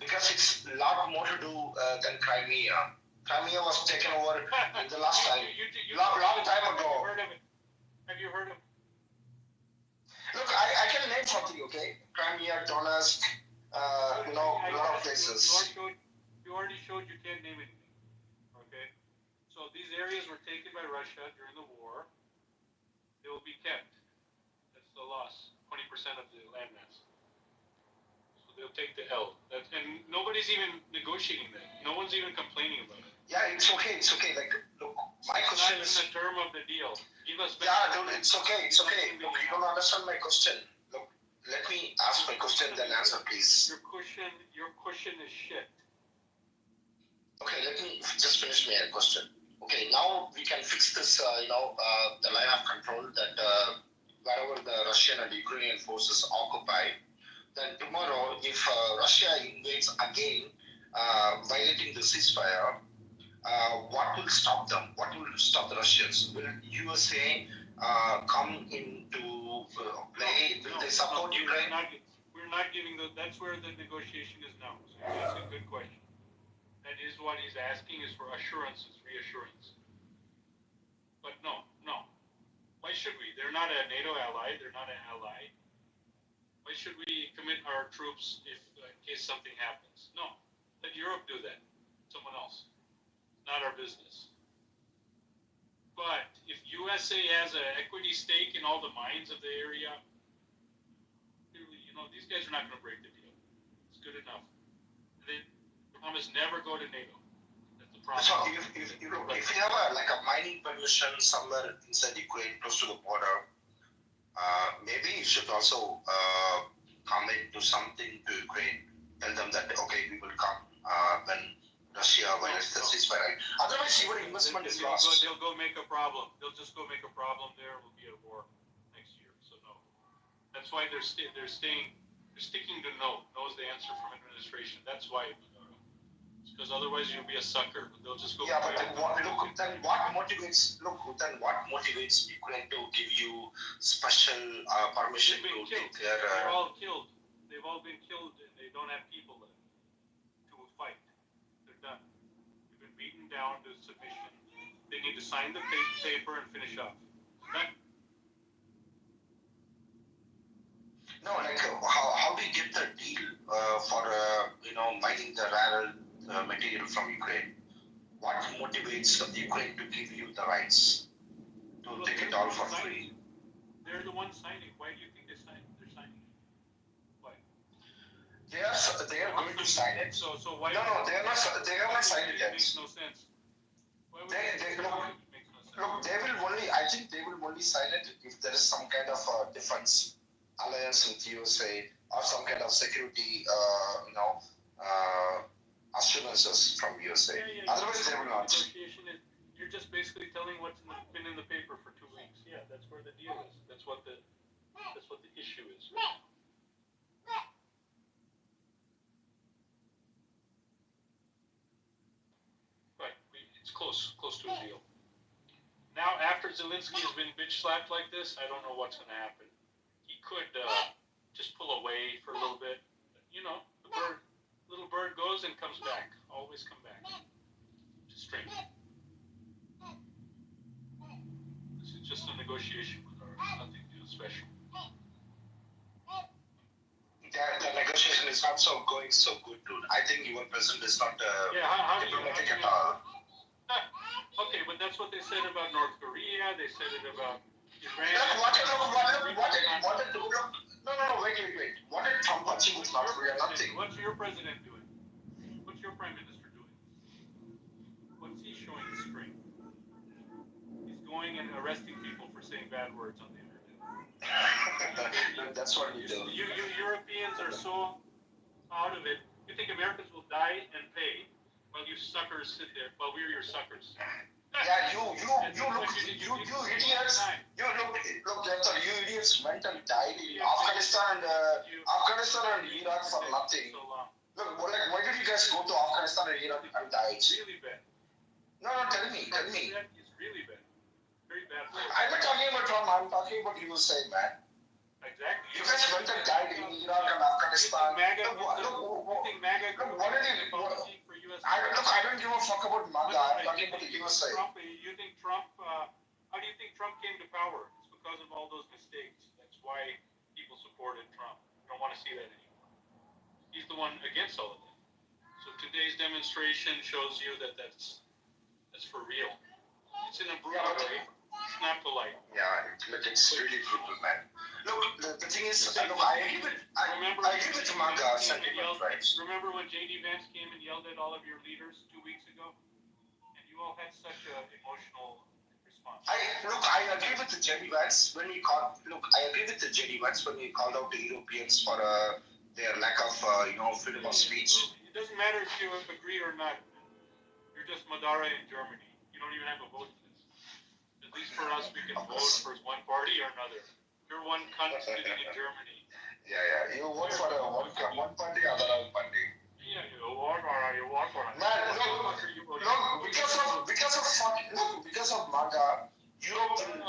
Because it's a lot more to do than Crimea. Crimea was taken over in the last time. Long time ago. Have you heard of? Look, I can name something, okay? Crimea, Donetsk, a lot of places. You already showed you can't name anything. Okay? So these areas were taken by Russia during the war. They will be kept. That's the loss. 20% of the landmass. So they'll take the L. And nobody's even negotiating that. No one's even complaining about it. Yeah, it's okay. Look, my question is. It's not in the term of the deal. Give us back. Yeah, dude, it's okay. Look, you don't understand my question. Look, let me ask my question, then answer, please. Your cushion is shit. Okay, let me just finish my question. Okay, now we can fix this, the line of control that wherever the Russian and Ukrainian forces occupy, then tomorrow, if Russia invades again, violating the ceasefire, what will stop them? What will stop the Russians? Will USA come into play? Will they support Ukraine? We're not giving that's where the negotiation is now. So that's a good question. That is what he's asking is for assurances, reassurance. But no. Why should we? They're not a NATO ally. They're not an ally. Why should we commit our troops if in case something happens? No. Let Europe do that. Someone else. Not our business. But if USA has an equity stake in all the mines of the area, these guys are not going to break the deal. It's good enough. They promise never go to NATO. That's the So if you have a mining permission somewhere inside Ukraine, close to the border, maybe you should also commit to something to Ukraine. Tell them that okay, we will come when Russia violates the ceasefire. Otherwise, your investment is lost. They'll go make a problem. They'll just go make a problem there. We'll be at war next year. So no. That's why they're sticking to no. No is the answer from administration. That's why. Because otherwise you'll be a sucker. They'll just go. Yeah, but then what motivates Ukraine to give you special permission to take their? They're all killed. They've all been killed, and they don't have people left to fight. They're done. They've been beaten down to submission. They need to sign the paper and finish up. Done. No, like how do you get the deal for mining the rare material from Ukraine? What motivates the Ukraine to give you the rights to take it all for free? They're the ones signing. Why do you think they're signing? Why? They are going to sign it. So why? No, they are not. They have not signed it yet. It makes no sense. Why would Look, they will only. I think they will only sign it if there is some kind of defense alliance with USA or some kind of security, assurances from USA. Otherwise, they will not. You're just basically telling what's been in the paper for 2 weeks. Yeah, that's where the deal is. That's what the issue is. Right, it's close to a deal. Now, after Zelensky has been bitch slapped like this, I don't know what's going to happen. He could just pull away for a little bit. The little bird goes and comes back. Always come back. Just straight. This is just a negotiation with her. Nothing special. The negotiation is not going so good, dude. I think your president is not diplomatic at all. Okay, but that's what they said about North Korea. They said it about Iran. No, wait. What did Trump achieve with North Korea? Nothing. What's your president doing? What's your prime minister doing? What's he showing his strength? He's going and arresting people for saying bad words on the internet. That's what he does. You Europeans are so out of it. You think Americans will die and pay while you suckers sit there? Well, we're your suckers. Yeah, you idiots. You idiots went and died in Afghanistan and Iraq for nothing. Look, why did you guys go to Afghanistan and Iraq and die? Really bad. No, tell me. It's really bad. Very bad. I'm not talking about Trump. I'm talking about you say, man. Exactly. You guys went and died in Iraq and Afghanistan. I don't give a fuck about MAGA. I'm talking about the USA. You think Trump? How do you think Trump came to power? It's because of all those mistakes. That's why people supported Trump. I don't want to see that anymore. He's the one against all of that. So today's demonstration shows you that that's for real. It's in a brutal way. It's not polite. Yeah, it's really brutal, man. Look, the thing is, I give it to MAGA sentiment, right? Remember when J.D. Vance came and yelled at all of your leaders 2 weeks ago? And you all had such an emotional response. I agree with the J.D. Vance when we called. I agree with the J.D. Vance when we called out the Europeans for their lack of, freedom of speech. It doesn't matter if you agree or not. You're just Madara in Germany. You don't even have a vote for this. At least for us, we can vote for one party or another. You're one cunt sitting in Germany. Yeah. You vote for one party, other party. Yeah, you vote for it. Man, because of MAGA, Europe will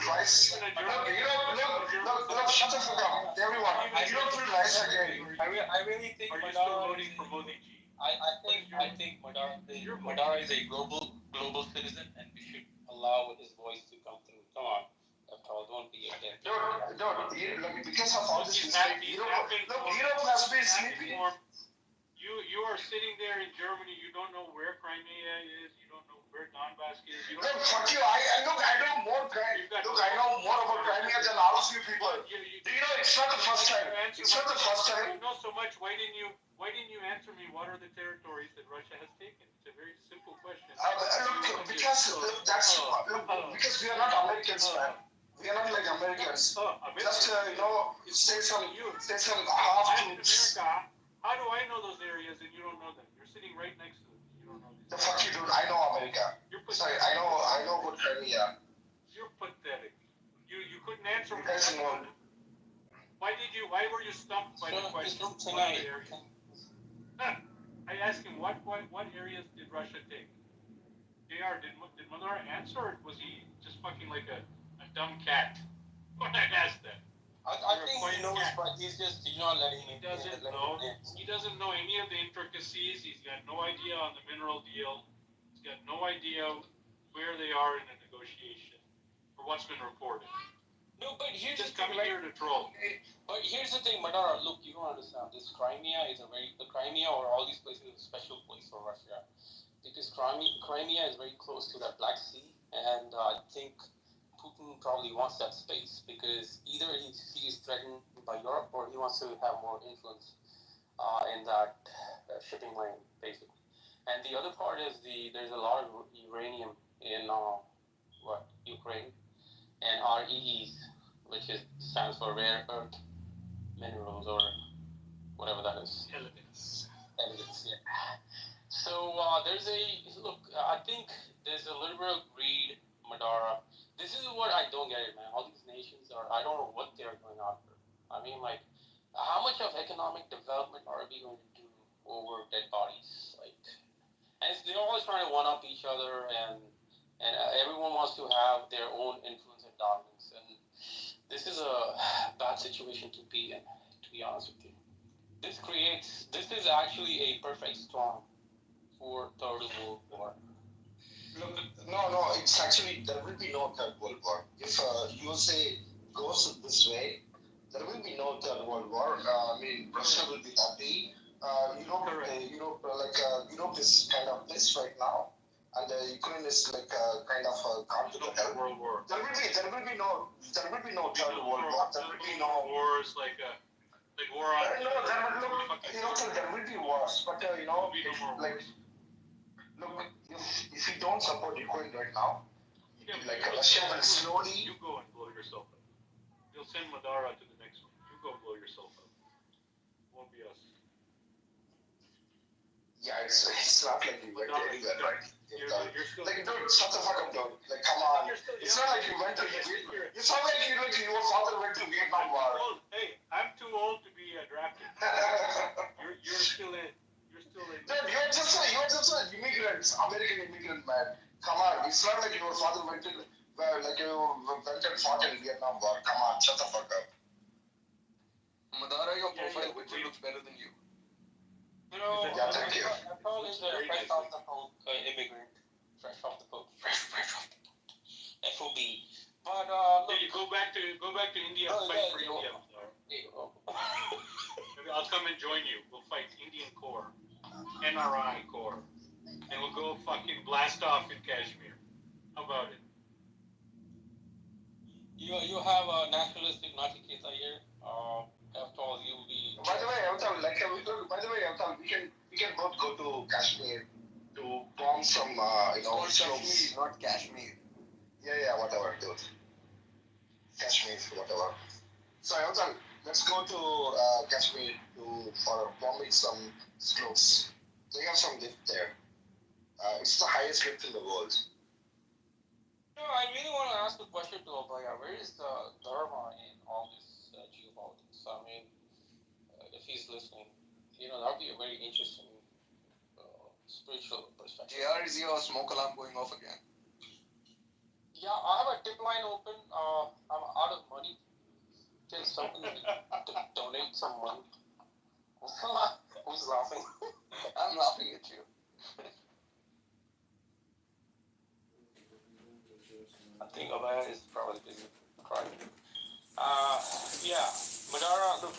rise. Look, shut the fuck up, everyone. Europe will rise again. I really think Are you Madara. still voting for Modi Ji? I think Madara is a global citizen, and we should allow his voice to come through. Come on, after all, don't be against. Because of all this mistake, Europe has been sleeping. You are sitting there in Germany. You don't know where Crimea is. You don't know where Donbass is. You don't Look, fuck you. I know more. I know more about Crimea than all of you people. Do you know it's not the first time. Answer It's not the first You time. know so much. Why didn't you answer me? What are the territories that Russia has taken? It's a very simple question. Look, because that's because we are not Americans, man. We are not like Americans. Just say some half truths. America. How do I know those areas and you don't know them? You're sitting right next to them. You don't know The these. fuck you, dude. I know America. You're Sorry, pathetic. I know about Crimea. You're pathetic. You couldn't answer You my guys know. question. Why were you stumped by the So, question? it's What are the tonight. areas? I asked him what areas did Russia take? JR, did Madara answer, or was he just fucking like a dumb cat when I asked that? I You're a think quiet he knows, cat. but he's just not letting He him. doesn't know. He doesn't know any of the intricacies. He's got no idea on the mineral deal. He's got no idea where they are in a negotiation, or what's been reported. No, but He's here's the just thing, coming right? here to troll. But here's the thing, Madara. Look, you don't understand. The Crimea or all these places is a special place for Russia because Crimea is very close to that Black Sea, and I think Putin probably wants that space because either he is threatened by Europe or he wants to have more influence in that shipping lane, basically. And the other part is there's a lot of uranium in Ukraine, and REEs, which stands for rare earth minerals or whatever that is. Elements. Yeah. So I think there's a little bit of greed, Madara. This is what I don't get it, man. All these nations I don't know what they're going after. I mean, like, how much of economic development are we going to do over dead bodies? Like, and they're always trying to one up each other, and everyone wants to have their own influence and dominance. And this is a bad situation to be in, to be honest with you. This is actually a perfect storm for Third World War. No, it's actually, there will be no Third World War. If USA goes this way, there will be no Third World War. Russia will be happy. Europe is kind of this right now, and Ukraine is like kind of gone to the hell. World War. There will be no Third World War. There will be no wars like war on. there will be wars, but if you don't support Ukraine right now, Russia will slowly. You go and blow yourself up. You'll send Madara to the next one. You go blow yourself up. Won't be us. Yeah, it's not like you went anywhere, right? You're still. Like, dude, shut the fuck up, dude. Like, come on. It's not like you went to. It's not like your father went to Vietnam War. Hey, I'm too old to be drafted. You're still in. You're still in. Dude, you're just an immigrant, American immigrant, man. Come on, it's not like your father went and fought in Vietnam War. Come on, shut the fuck up. Madara, your profile picture looks better than you. You know, Yeah, thank you. I call it fresh off the boat immigrant. Fresh off the boat. Fresh off the boat. FOB. But look, Hey, go back to India and Oh, fight yeah, for yeah. India. Maybe I'll come and join you. We'll fight Indian Corps, NRI Corps, and we'll go fucking blast off in Kashmir. How about it? you have a nationalistic Nachiketa here. After all, you will be. By the way, Avtar, we can both go to Kashmir to bomb some, It's called slopes. Kashmir, not Kashmir. Yeah, whatever, dude. Kashmir, whatever. So, Avtar, let's go to Kashmir for bombing some slopes. They have some lift there. It's the highest lift in the world. No, I really want to ask a question to Abhaya. Where is the Dharma in all this geopolitics? I mean, if he's listening, that would be a very interesting spiritual perspective. JR, is your smoke alarm going off again? Yeah, I have a tip line open. I'm out of money. Can someone donate some money? Who's laughing? I'm laughing at you. I think Abhaya is probably busy crying. Yeah, Madara, look.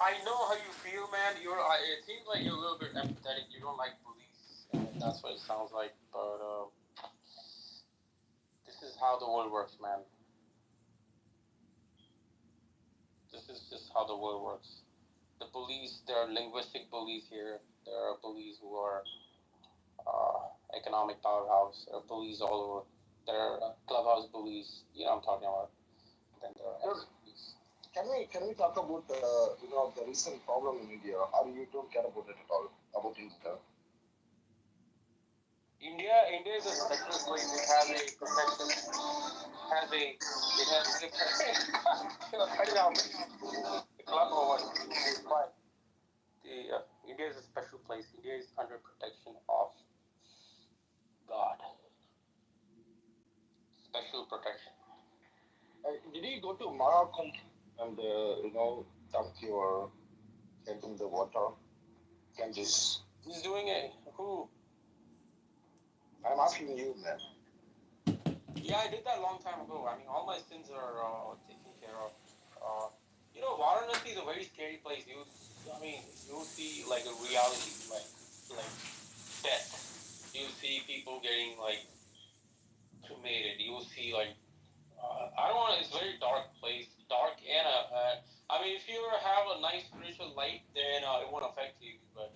I know how you feel, man. It seems like you're a little bit empathetic. You don't like police, and that's what it sounds like. But this is how the world works, man. This is just how the world works. The bullies, there are linguistic bullies here. There are bullies who are economic powerhouse. There are bullies all over. There are clubhouse bullies. You know what I'm talking about. Then there are Yes. bullies. Can we talk about the recent problem in India? Or you don't care about it at all about India? India is a special place. It has a protection. It has a cut it out. The club or what? But India is a special place. India is under protection of God. Special protection. Did you go to Marakum and dunk your head in the water? Ganges. Who's doing it? Who? I'm asking you, man. Yeah, I did that a long time ago. I mean, all my sins are taken care of. Varanasi is a very scary place. You see like a reality, like death. You see people getting like cremated. You see like I don't want. It's a very dark place, dark and I mean, if you have a nice spiritual light, then it won't affect you. But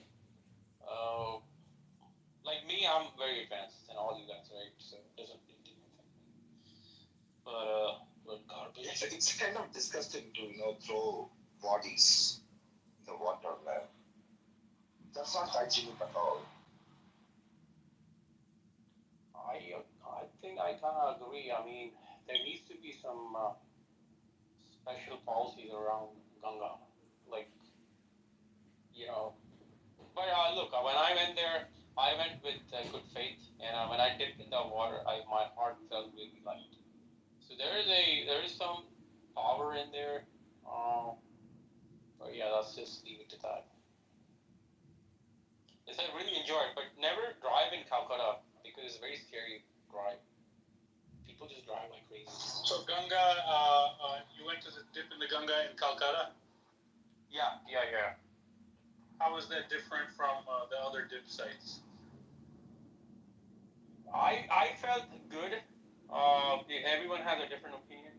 like me, I'm very advanced, and all you guys, right? So it doesn't affect me. But garbage. It's kind of disgusting to throw bodies in the water, man. That's not hygienic at all. I think I kind of agree. I mean, there needs to be some special policies around Ganga, like But look, when I went there, I went with good faith, and when I dipped in the water, my heart felt really light. So there is some power in there. But yeah, let's just leave it to that. I said really enjoy it, but never drive in Calcutta because it's a very scary drive. People just drive like crazy. So Ganga, you went to dip in the Ganga in Calcutta? Yeah. How is that different from the other dip sites? I felt good. Everyone has a different opinion.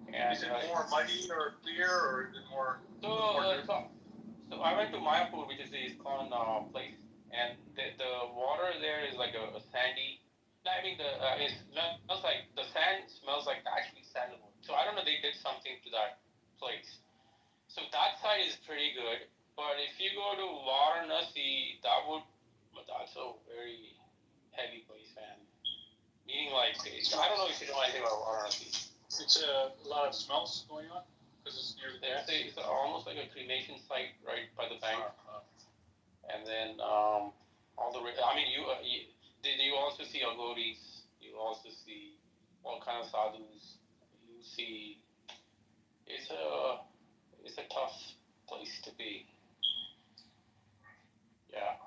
And, is it more muddy or clear, or is it more? So I went to Mayapur, which is the ISKCON place, and the water there is like a sandy. I mean, it smells like the sand smells like actually sandalwood. So I don't know, they did something to that place. So that side is pretty good. But if you go to Varanasi, that's a very heavy place, man. Meaning like, I don't know if you know anything about Varanasi. It's a lot of smells going on because it's near the gas. It's almost like a cremation site right by the bank. And then you also see agoris. You also see all kinds of sadhus. You see, it's a tough place to be. Yeah.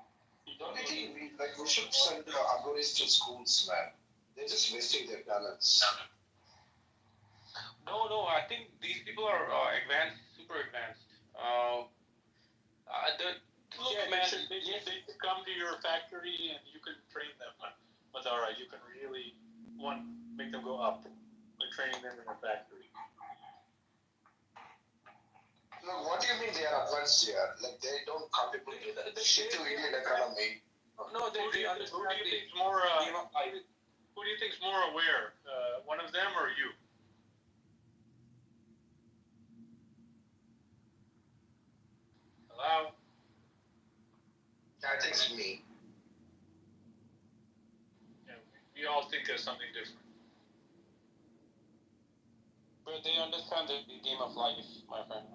Don't you think we should send agoris to schools, man? They're just wasting their talents. No, I think these people are advanced, super advanced. They should come to your factory and you can train them, Madara. You can really, make them go up by training them in a factory. Look, what do you mean they are advanced here? Like they don't contribute to the shit to Indian economy. No, Who do you think's more? Who do you think's more aware? One of them or you? Hello? I think it's me. Yeah, we all think of something different. But they understand the game of life, my friend,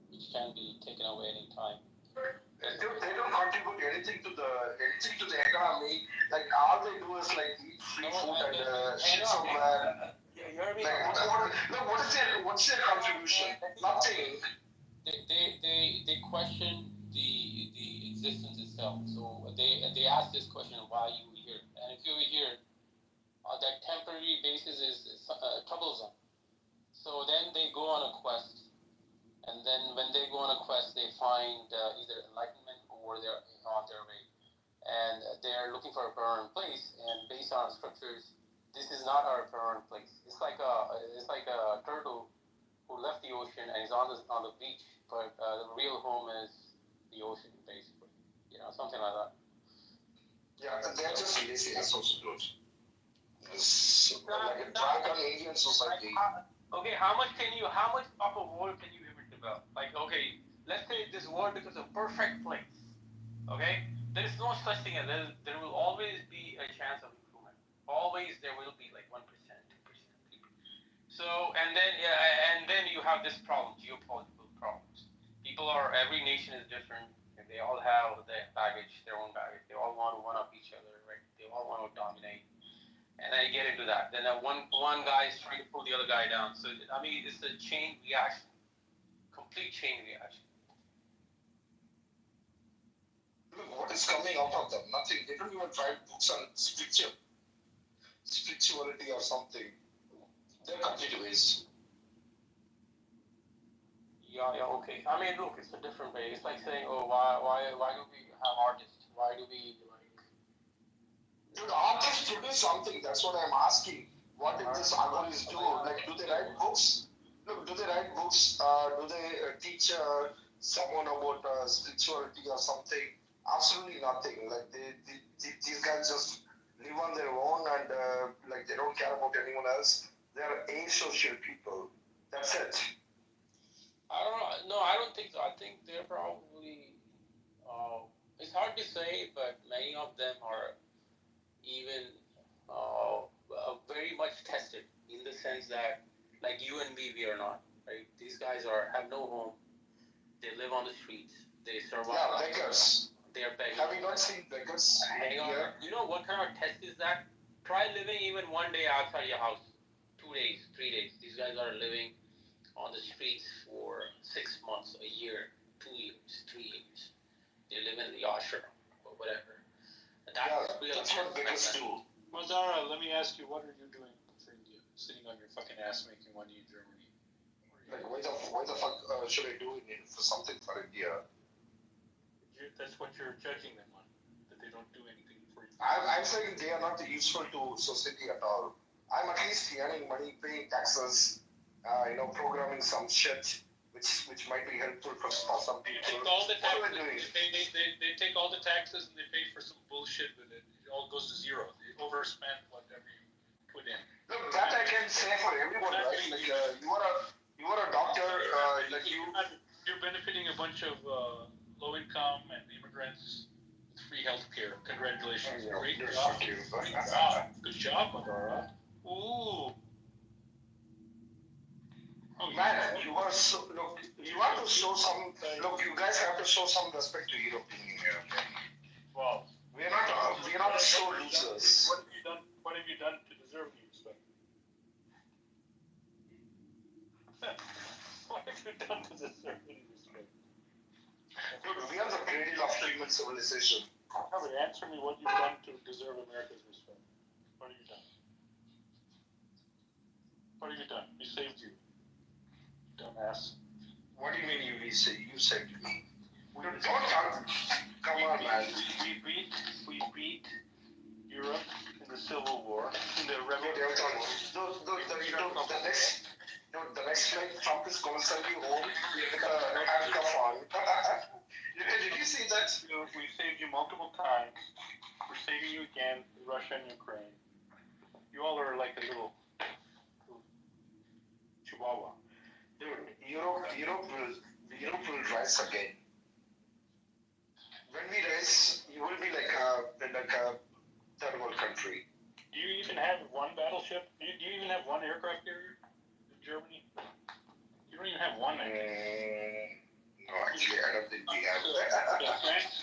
which can be taken away anytime. They don't contribute anything to the economy. Like all they do is like eat free food and shit somewhere. What's their contribution? Nothing. They question the existence itself. So they ask this question: why are you here? And if you're here, that temporary basis is troublesome. So then they go on a quest, and then when they go on a quest, they find either enlightenment or they're on their way, and they're looking for a permanent place. And based on scriptures, this is not our permanent place. It's like a turtle who left the ocean and is on the beach, but the real home is the ocean, basically. You know, something like that. Yeah, they're just lazy assholes, dude. It's like a drunken Indian society. Okay, how much of a world can you even develop? Like, okay, let's say this world becomes a perfect place. Okay, there is no such thing as there will always be a chance of improvement. Always there will be like 1%, 2% people. So and then you have this problem, geopolitical problems. Every nation is different, and they all have their baggage, their own baggage. They all want to one up each other, right? They all want to dominate. And then you get into that. Then one guy is trying to pull the other guy down. So I mean, it's a chain reaction, complete chain reaction. Look, what is coming out of them? Nothing. They don't even write books on spirituality or something. They're complete waste. Yeah, okay. I mean, look, it's a different way. It's like saying, oh, why do we have artists? Why do we like? Dude, artists produce something. That's what I'm asking. What did these artists do? Like, do they write books? Look, do they write books? Do they teach someone about spirituality or something? Absolutely nothing. Like, these guys just live on their own and like they don't care about anyone else. They're asocial people. That's it. I don't know. No, I don't think so. I think they're probably. It's hard to say, but many of them are even very much tested in the sense that, like you and me, we are not. Right? These guys have no home. They live on the streets. They survive. Yeah, beggars. They are beggars. Have you not seen beggars? Hang on. Yeah. You know what kind of test is that? Try living even one day outside your house. 2 days, 3 days. These guys are living on the streets for 6 months, a year, 2 years, 3 years. They live in the ashram or whatever. That's what beggars do. Mazara, let me ask you, what are you doing for India? Sitting on your fucking ass making money in Germany. Like, why the fuck should I do it for something for India? That's what you're judging them on, that they don't do anything for you. I'm saying they are not useful to society at all. I'm at least earning money, paying taxes, programming some shit which might be helpful for some people. They take all the What am I taxes. doing? They take all the taxes and they pay for some bullshit with it. It all goes to zero. They overspend whatever you put in. Look, that I can say for everyone, right? Like, you are a doctor, like you. You're benefiting a bunch of low income and immigrants with free health care. Congratulations. Yeah, Great good job. for you. Great job. Good job, Madara. Ooh. Oh, Man, you are so, look, you have to show some, look, you guys have to show some respect to European Union. Well, we are not so losers. What have you done to deserve the respect? What have you done to deserve the respect? Dude, we are the cradle of human civilization. But answer me what you've done to deserve America's respect. What have you done? What have you done? We saved you. Dumbass. What do you mean you saved me? Don't come on, man. We beat Europe in the Civil War, in the Revolution. The next night Trump is going to send you home with a handcuff on. Did you see that? We saved you multiple times. We're saving you again, Russia and Ukraine. You all are like a little chihuahua. Dude, Europe will rise again. When we rise, you will be like a third world country. Do you even have one battleship? Do you even have one aircraft carrier in Germany? You don't even have one. No, actually, I don't think we have.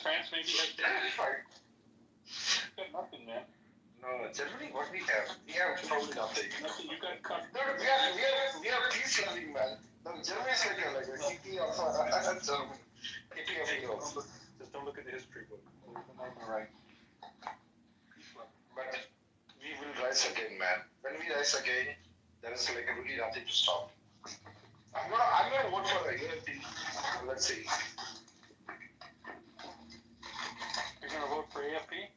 France maybe has that. You got nothing, man. No, Germany, what we have? We have probably nothing. Nothing. You got covered. No, we are peace loving, man. No, Germany is like a hippie of Germany. Hippie of Europe. Just don't look at the history book. Right. But we will rise again, man. When we rise again, there is like really nothing to stop. I'm gonna vote for the AFD. Let's see. You're gonna vote for AFD?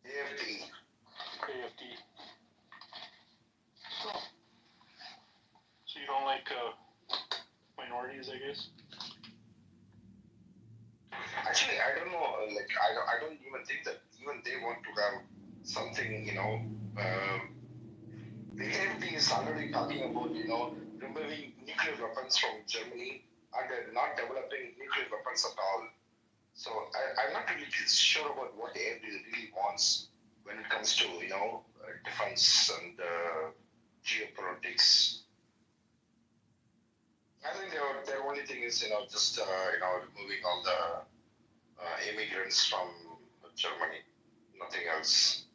AFD. AFD. So you don't like even they want to have something, the AFP is already talking about, removing nuclear weapons from Germany and not developing nuclear weapons at all. So I'm not really sure about what AFP really wants when it comes to, defense and geopolitics. I think their only thing is, just, removing all the immigrants from Germany, nothing else.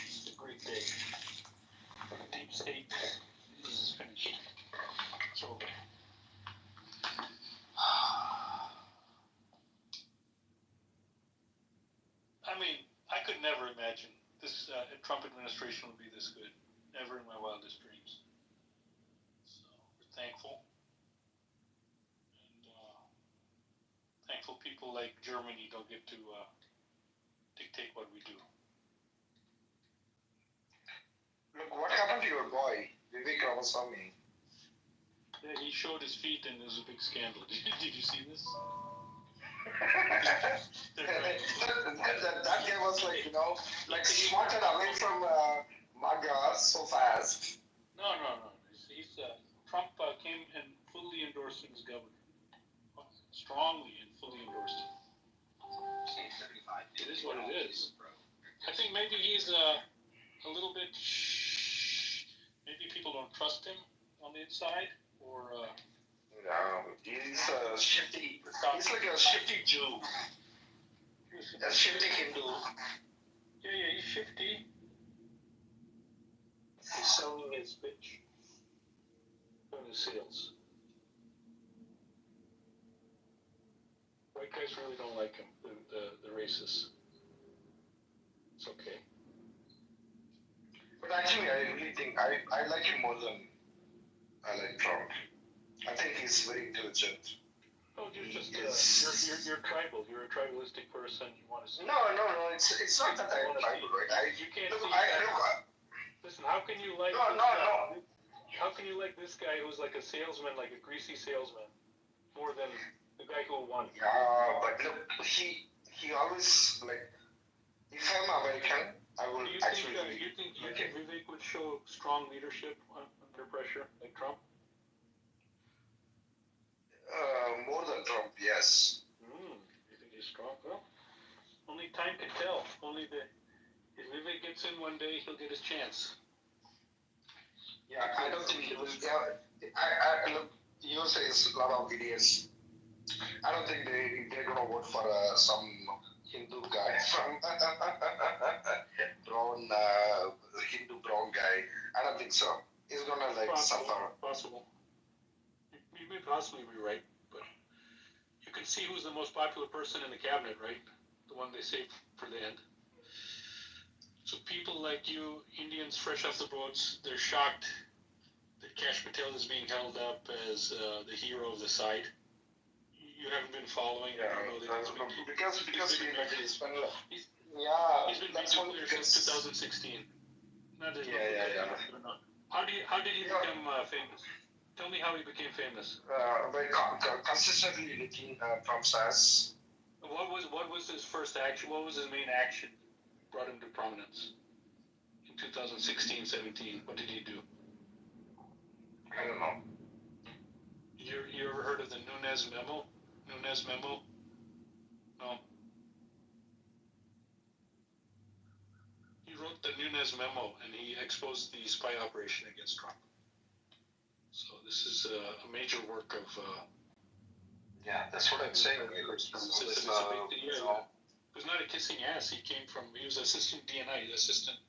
It's a great day. Deep state is finished. It's over. I mean, I could never imagine this Trump administration would be this good. Never in my wildest dreams. So we're thankful. And thankful people like Germany don't get to dictate what we do. Look, what happened to your boy, Vivek Ramaswamy? Yeah, he showed his feet and there was a big scandal. Did you see this? that guy was like, he wanted away from MAGA so fast. No. He's Trump came and fully endorsing his governor. Strongly and fully endorsed him. It is what it is. I think maybe he's a little bit. Maybe people don't trust him on the inside, or. No, he's a shifty. He's like a shifty Jew. A shifty Hindu. Yeah, he's shifty. He's selling his bitch. On his sales. White guys really don't like him, the racists. It's okay. But actually, I really think I like him more than I like Trump. I think he's very intelligent. Oh, you're just you're tribal. You're a tribalistic person. You want to see. No. It's not that I'm tribal, right? You can't look, see. Listen, how can you like? No. How can you like this guy who's like a salesman, like a greasy salesman, more than the guy who won? Yeah, but look, he always like. If I'm American, I will actually. You think Vivek would show strong leadership under pressure like Trump? More than Trump, yes. You think he's strong? Well, only time can tell. If Vivek gets in one day, he'll get his chance. Yeah, I don't think he will. I look, USA is a lot of idiots. I don't think they're gonna vote for some Hindu guy from brown Hindu brown guy. I don't think so. He's gonna suffer. Possible. You may possibly be right, but you can see who's the most popular person in the cabinet, right? The one they saved for the end. So people like you, Indians fresh off the boats, they're shocked that Kash Patel is being held up as the hero of the side. You haven't been following. Yeah, because he's been he's been that's one since 2016. Yeah. How did he become famous? Tell me how he became famous. By consistently looking Trump's ass. What was his first action? What was his main action that brought him to prominence in 2016-17? What did he do? I don't know. You ever heard of the Nunes memo? No. He wrote the Nunes memo and he exposed the spy operation against Trump. So this is a major work of. Yeah, that's what I'm saying. It was not a kissing ass. He was assistant DNI, assistant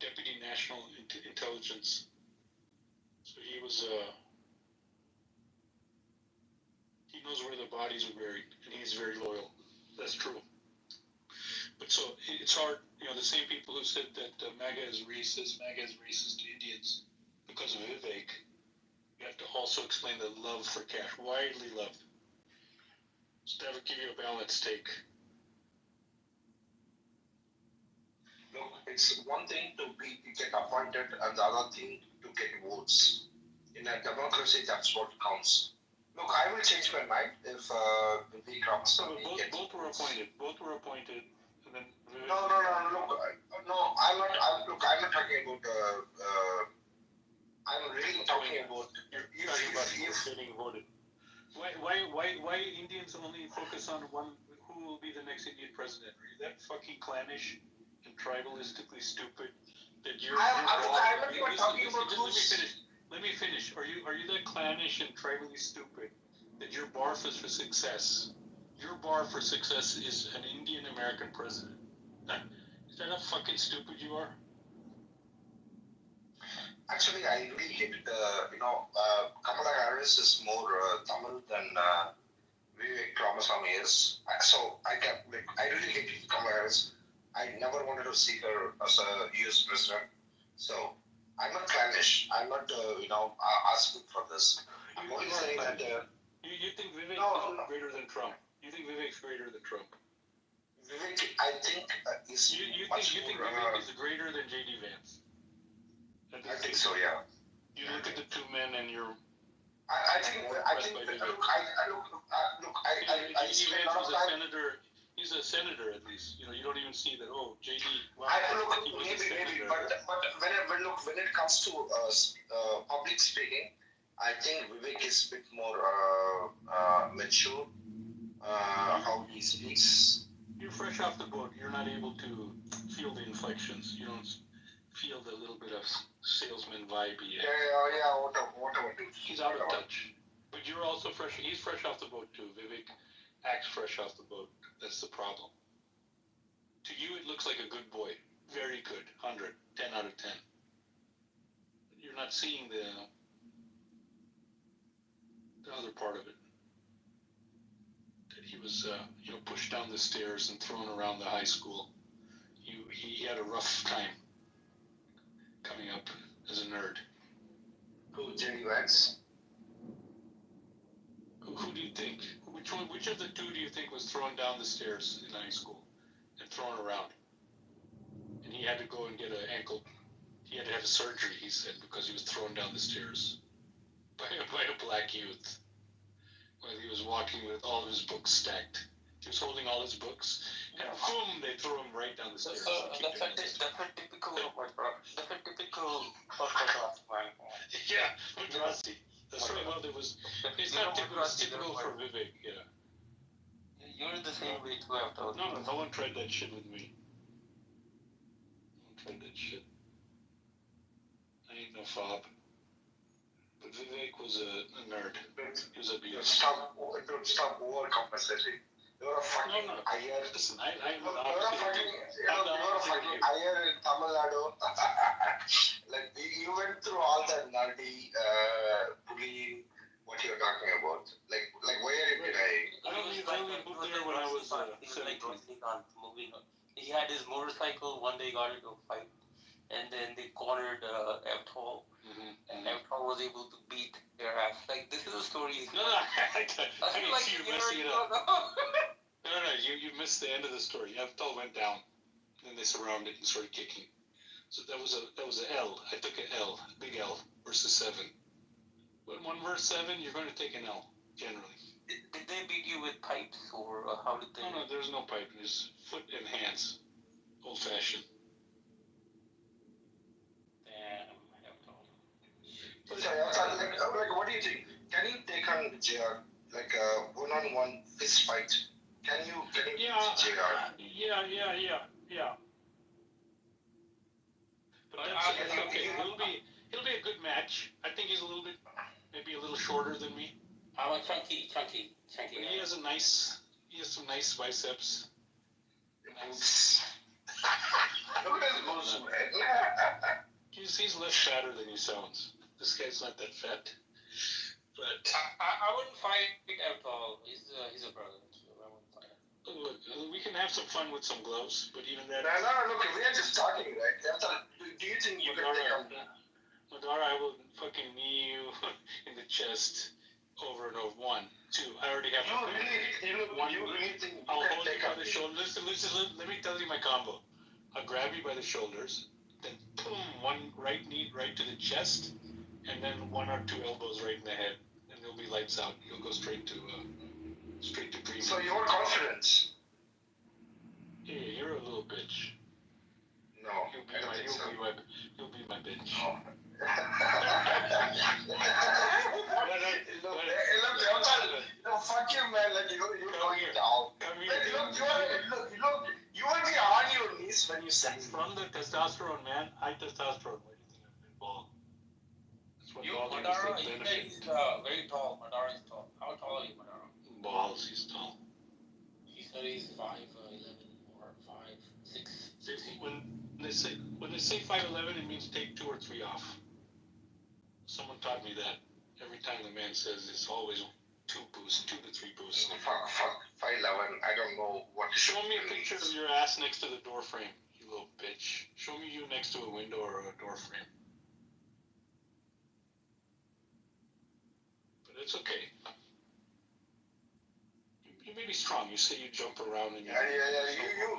deputy national intelligence. So he was. He knows where the bodies are buried, and he's very loyal. That's true. But so it's hard, the same people who said that MAGA is racist to Indians because of Vivek, You have to also explain the love for cash, widely loved. Just never give you a balanced take. Look, it's one thing to get appointed, and the other thing to get votes. In a democracy, that's what counts. Look, I will change my mind if Vivek Ramaswamy gets Both were appointed. Both were appointed, and then. No. Look, no, I'm not. I'm not talking about. I'm really talking about. You're talking about getting voted. Why Indians only focus on one? Who will be the next Indian president? Are you that fucking clannish and tribalistically stupid that you're? I'm not even talking about Let me finish. Are you that clannish and tribally stupid that your bar for success? Your bar for success is an Indian American president. Is that how fucking stupid you are? Actually, I really hate Kamala Harris is more Tamil than Vivek Ramaswamy is. So I really hate Kamala Harris. I never wanted to see her as a US president. So I'm not clannish. I'm not asking for this. I'm only saying that. You think Vivek is greater than Trump? You think Vivek's greater than Trump? Vivek, I think is you much think more. Vivek is greater than JD Vance? I think so, yeah. You look at the two men and you're. I think. JD Vance was a senator. He's a senator at least. You don't even see that. Oh, JD. Well, maybe, but when it comes to public speaking, I think Vivek is a bit more mature. How he speaks. You're fresh off the boat. You're not able to feel the inflections. You don't feel the little bit of salesman vibe yet. Yeah, whatever. He's out of touch. But you're also fresh. He's fresh off the boat too. Vivek acts fresh off the boat. That's the problem. To you, it looks like a good boy. Very good. 100. 10 out of 10. You're not seeing the other part of it. That he was, pushed down the stairs and thrown around the high school. He had a rough time coming up as a nerd. Who, JD Vance? Who do you think? Which of the two do you think was thrown down the stairs in high school and thrown around? And he had to go and get he had to have a surgery, he said, because he was thrown down the stairs by a black youth while he was walking with all of his books stacked. He was holding all his books, and boom, they threw him right down the stairs. That's a typical orthodox man. Yeah, Madrasi. That's right. Well, it's not typical for Vivek, yeah. You're the same way too, after all. No one tried that shit with me. No one tried that shit. I ain't no fob. But Vivek was a nerd. He was a beauty. Stop overcompensating. You're a fucking ayar. Listen, You're a fucking ayar in Tamil Nadu. Like, you went through all that nerdy bullying, what you're talking about. Like why are you denying? I only moved there when I was 17. He had his motorcycle, one day got into a fight, and then they cornered Evtol, and Evtol was able to beat their ass. Like, this is a story. No, I didn't see you messing it up. No, you missed the end of the story. Evtol went down, and then they surrounded and started kicking. So that was a L. I took an L, a big L, versus 7. When 1 versus 7, you're going to take an L, generally. Did they beat you with pipes, or how did they? No, there's no pipe. There's foot and hands. Old-fashioned. Damn, Like, what do you think? Can you take on JR, like a one-on-one fist fight? Can you beat JR? Yeah. But that's okay. It'll be a good match. I think he's maybe a little shorter than me. I'm a chunky. But he has some nice biceps. Look at his bosom, man. He's less fatter than he sounds. This guy's not that fat. But I wouldn't fight at all. He's a brother, so I wouldn't fight. Look, we can have some fun with some gloves, but even that. No, look, we are just talking, right? Do you think you can take on? Madara, I will fucking knee you in the chest over and over. 1, 2. I already have. You really think you I'll can hold you take by up the shoulders. Listen, let me tell you my combo. I'll grab you by the shoulders, then boom, one right knee right to the chest, and then 1 or 2 elbows right in the head, and it'll be lights out. You'll go straight to premium. So you're confident? Yeah, you're a little bitch. No, You'll be I don't my, think you'll so. be my, you'll be my bitch. Look, fuck you, man. Like you're going down. Come Like, here. you will be on your knees when you say. From the testosterone, man. High testosterone. Why do you think I've been bald? That's what You, balding Madara, is you like guys benefit. very tall. Madara is tall. How tall are you, Madara? Balls, he's tall. He said he's 5'11" or 5'6". When they say 5'11", it means take 2 or 3 off. Someone taught me that. Every time the man says it's always 2 to 3 boosts. Fuck, 5'11". I don't know what. Show me a picture of your ass next to the door frame, you little bitch. Show me you next to a window or a door frame. But it's okay. You may be strong. You say you jump around and Yeah.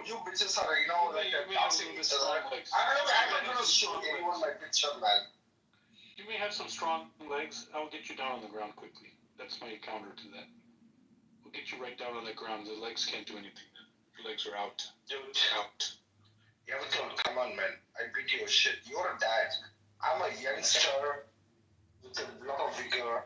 You bitches are, like dancing each other. I'm not gonna show anyone my picture, man. You may have some strong legs. I'll get you down on the ground quickly. That's my counter to that. We'll get you right down on the ground. The legs can't do anything. Your legs are out. Dude, Out. come on, man. I beat your shit. You're a dad. I'm a youngster with a lot of vigor.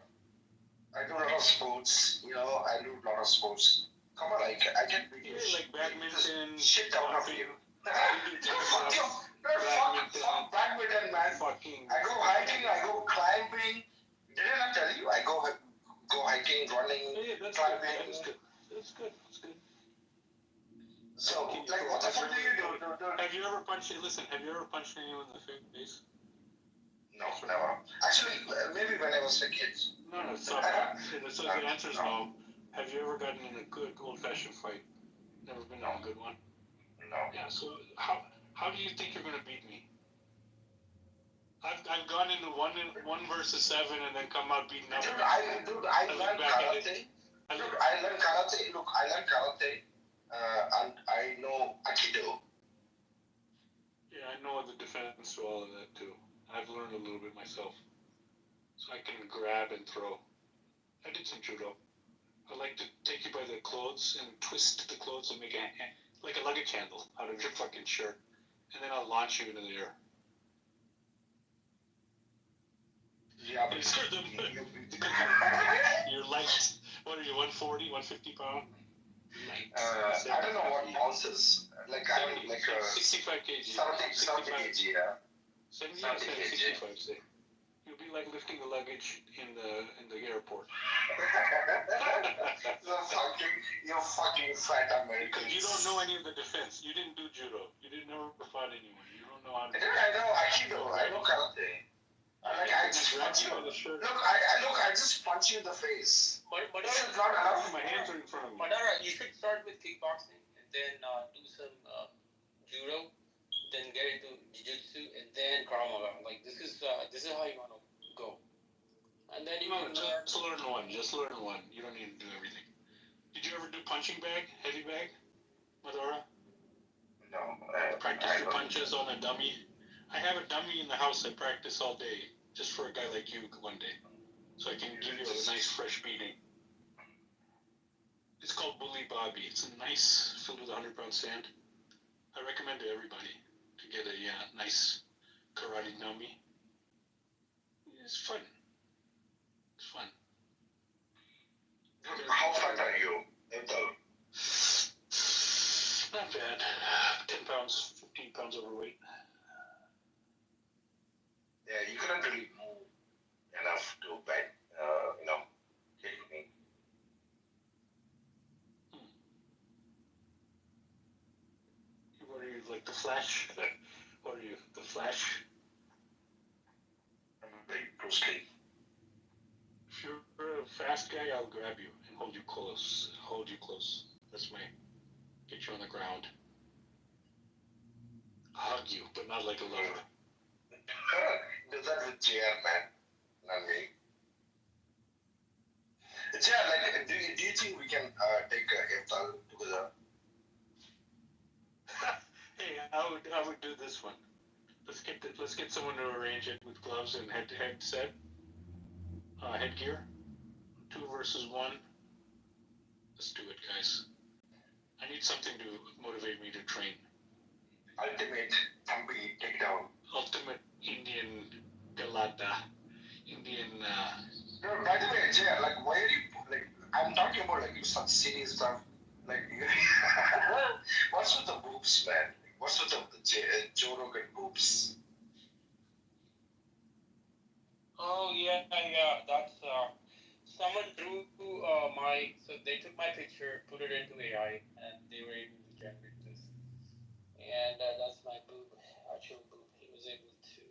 I do a lot of sports. I do a lot of sports. Come on, I can beat your shit. Like badminton. Shit out of you. Fuck you. Fuck badminton, man. Fucking. I go hiking, I go climbing. Didn't I tell you? I go hiking, running, Yeah, that's climbing. good. That's good. So, like, what the fuck do you do? Have you ever punched? Listen, have you ever punched anyone in the face? No, never. Actually, maybe when I was a kid. No. So the answer is no. Have you ever gotten in a good old-fashioned fight? Never been in a good one. No. Yeah. So how do you think you're gonna beat me? I've gone into one versus 7 and then come out beating up. I learned karate. I learned karate. And I know Aikido. Yeah, I know the defense to all of that too. I've learned a little bit myself. So I can grab and throw. I did some judo. I like to take you by the clothes and twist the clothes and make like a luggage handle out of your fucking shirt. And then I'll launch you into the air. Yeah, but you're light. What are you, 140, 150 pound? I don't know what ounces. Like, I don't like 65 kg. 70 kg, yeah. 70 70 65, say. You'll be like lifting the luggage in the airport. You're fucking fat American. Because you don't know any of the defense. You didn't do judo. You didn't never fought anyone. You don't know how to. I know Aikido. I know karate. I just punch you. I just punch you in the face. Madara, This is not enough. My hands are in front of me. Madara, you should start with kickboxing and then do some judo, then get into jiu-jitsu and then Krav Maga. Like this is how you wanna go. And then you can just learn one. Just learn one. You don't need to do everything. Did you ever do punching bag, heavy bag, Madara? No. Practice your punches on a dummy. I have a dummy in the house I practice all day, just for a guy like you one day. So I can give you a nice fresh beating. It's called Bully Bobby. It's a nice, filled with 100-pound sand. I recommend to everybody to get a nice karate dummy. It's fun. It's fun. How fat are you? Not bad. 10 pounds, 15 pounds overweight. Yeah, you couldn't really move enough to bend, hit me. What are you, like the Flash? What are you, the Flash? I'm a big Bruce Lee. If you're a fast guy, I'll grab you and hold you close. That's my, get you on the ground. Hug you, but not like a lover. do that with JR, man, not me. JR, like, do you think we can take a iftar together? Hey, I would do this one. Let's get someone to arrange it with gloves and headset, headgear. 2 versus 1. Let's do it, guys. I need something to motivate me to train. Ultimate Thambi takedown. Ultimate Indian Galata. Indian. No, by the way, JR, like, why are you, like, I'm talking about, like, some serious stuff. Like, what's with the boobs, man? What's with the Joe Rogan boobs? Oh yeah, that's someone drew so they took my picture, put it into AI, and they were able to generate this. And that's my boob, actual boob. He was able to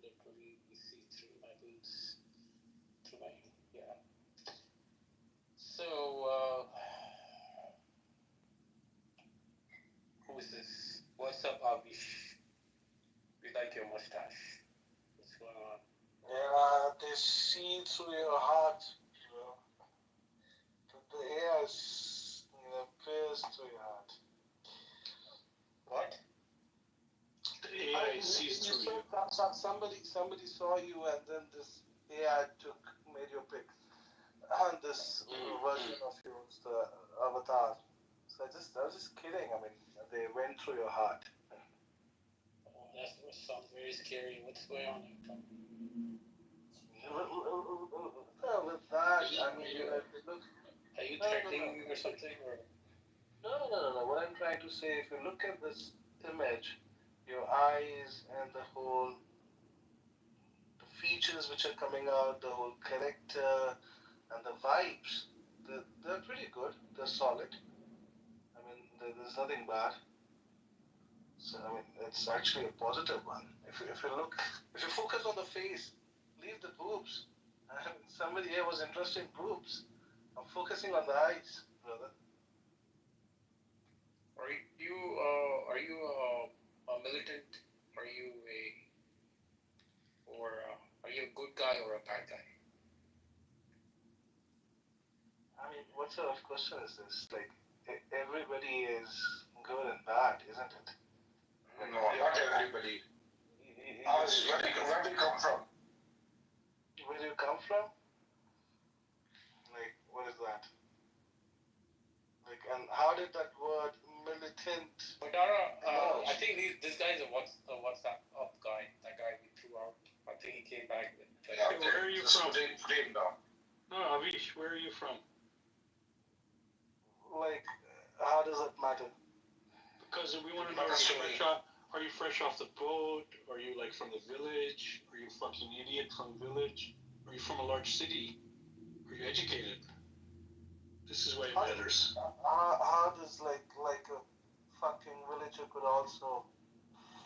literally see through my boobs, yeah. So who is this? What's up, Avish? We like your mustache. What's going on? Yeah, they see through your heart, bro. The air is, pierced through your heart. What? The AI sees through you. Somebody saw you, and then this AI made your pic, and this version of you was the avatar. So I was just kidding. I mean, they went through your heart. Oh, that sounds very scary. What's going on? With that, I mean, look. Are you threatening me or something? Or? No. What I'm trying to say, if you look at this image, your eyes and the features which are coming out, the whole character and the vibes, they're pretty good. They're solid. I mean, there's nothing bad. So I mean, it's actually a positive one. If you focus on the face, leave the boobs. I mean, somebody here was interested in boobs. I'm focusing on the eyes, brother. Are you a militant? Are you a good guy or a bad guy? I mean, what sort of question is this? Like, everybody is good and bad, isn't it? No, not everybody. Where do you come from? Where do you come from? Like, what is that? Like, and how did that word militant? Madara, I think this guy is a WhatsApp up guy. That guy we threw out. I think he came back with. Where are you from? Put him down. No, Avish, where are you from? Like, how does it matter? Because we want to know, are you fresh off the boat? Are you like from the village? Are you a fucking idiot from the village? Are you from a large city? Are you educated? This is why it matters. How does like a fucking villager could also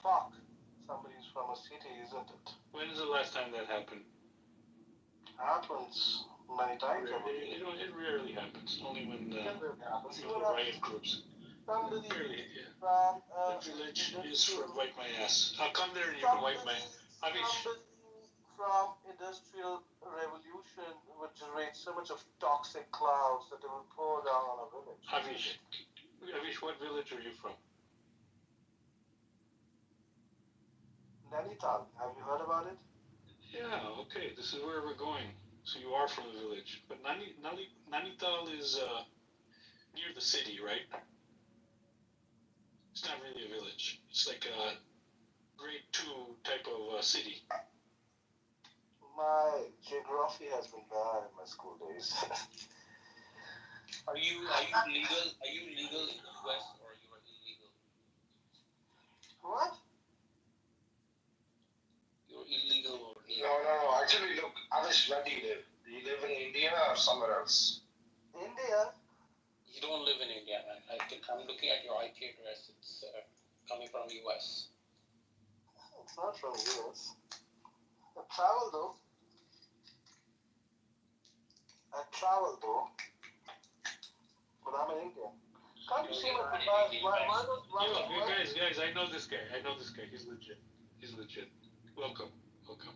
fuck somebody who's from a city, isn't it? When is the last time that happened? Happens many times. It rarely happens. Only when the riot groups. Somebody from the village is for wipe my ass. I'll come there and you can wipe my. Avish. From industrial revolution would generate so much of toxic clouds that it will pour down on a village. Avish, what village are you from? Nainital. Have you heard about it? Yeah, okay. This is where we're going. So you are from the village. But Nainital is near the city, right? It's not really a village. It's like a grade 2 type of city. My geography has been bad in my school days. Are you legal? Are you legal in the US or are you illegal? What? You're illegal or legal? No. Actually, look, Avish, where do you live? Do you live in India or somewhere else? India? You don't live in India, man. I'm looking at your IP address. It's coming from US. It's not from US. I travel though. But I'm an Indian. Can't you see Guys, I know this guy. He's legit. Welcome. Welcome.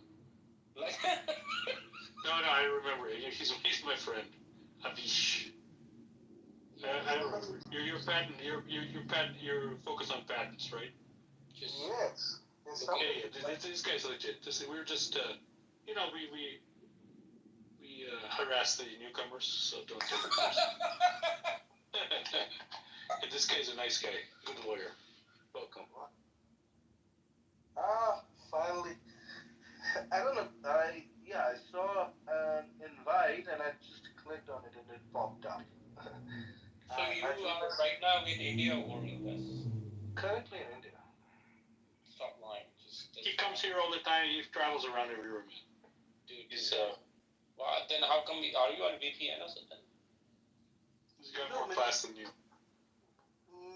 Like, No, I remember. He's my friend, Avish. I remember. You're patent. You're focused on patents, right? just Yes. In some Yeah. This guy's legit. We're just we harass the newcomers, so don't take it personally. And this guy's a nice guy, good lawyer. Welcome. Finally. I don't know. I saw an invite and I just clicked on it and it popped up. so you are right now in India or US? Currently in India. Stop lying. He comes here all the time. He travels around everywhere, man. Dude, well, then how come? Are you on VPN or something? He's got more class than you.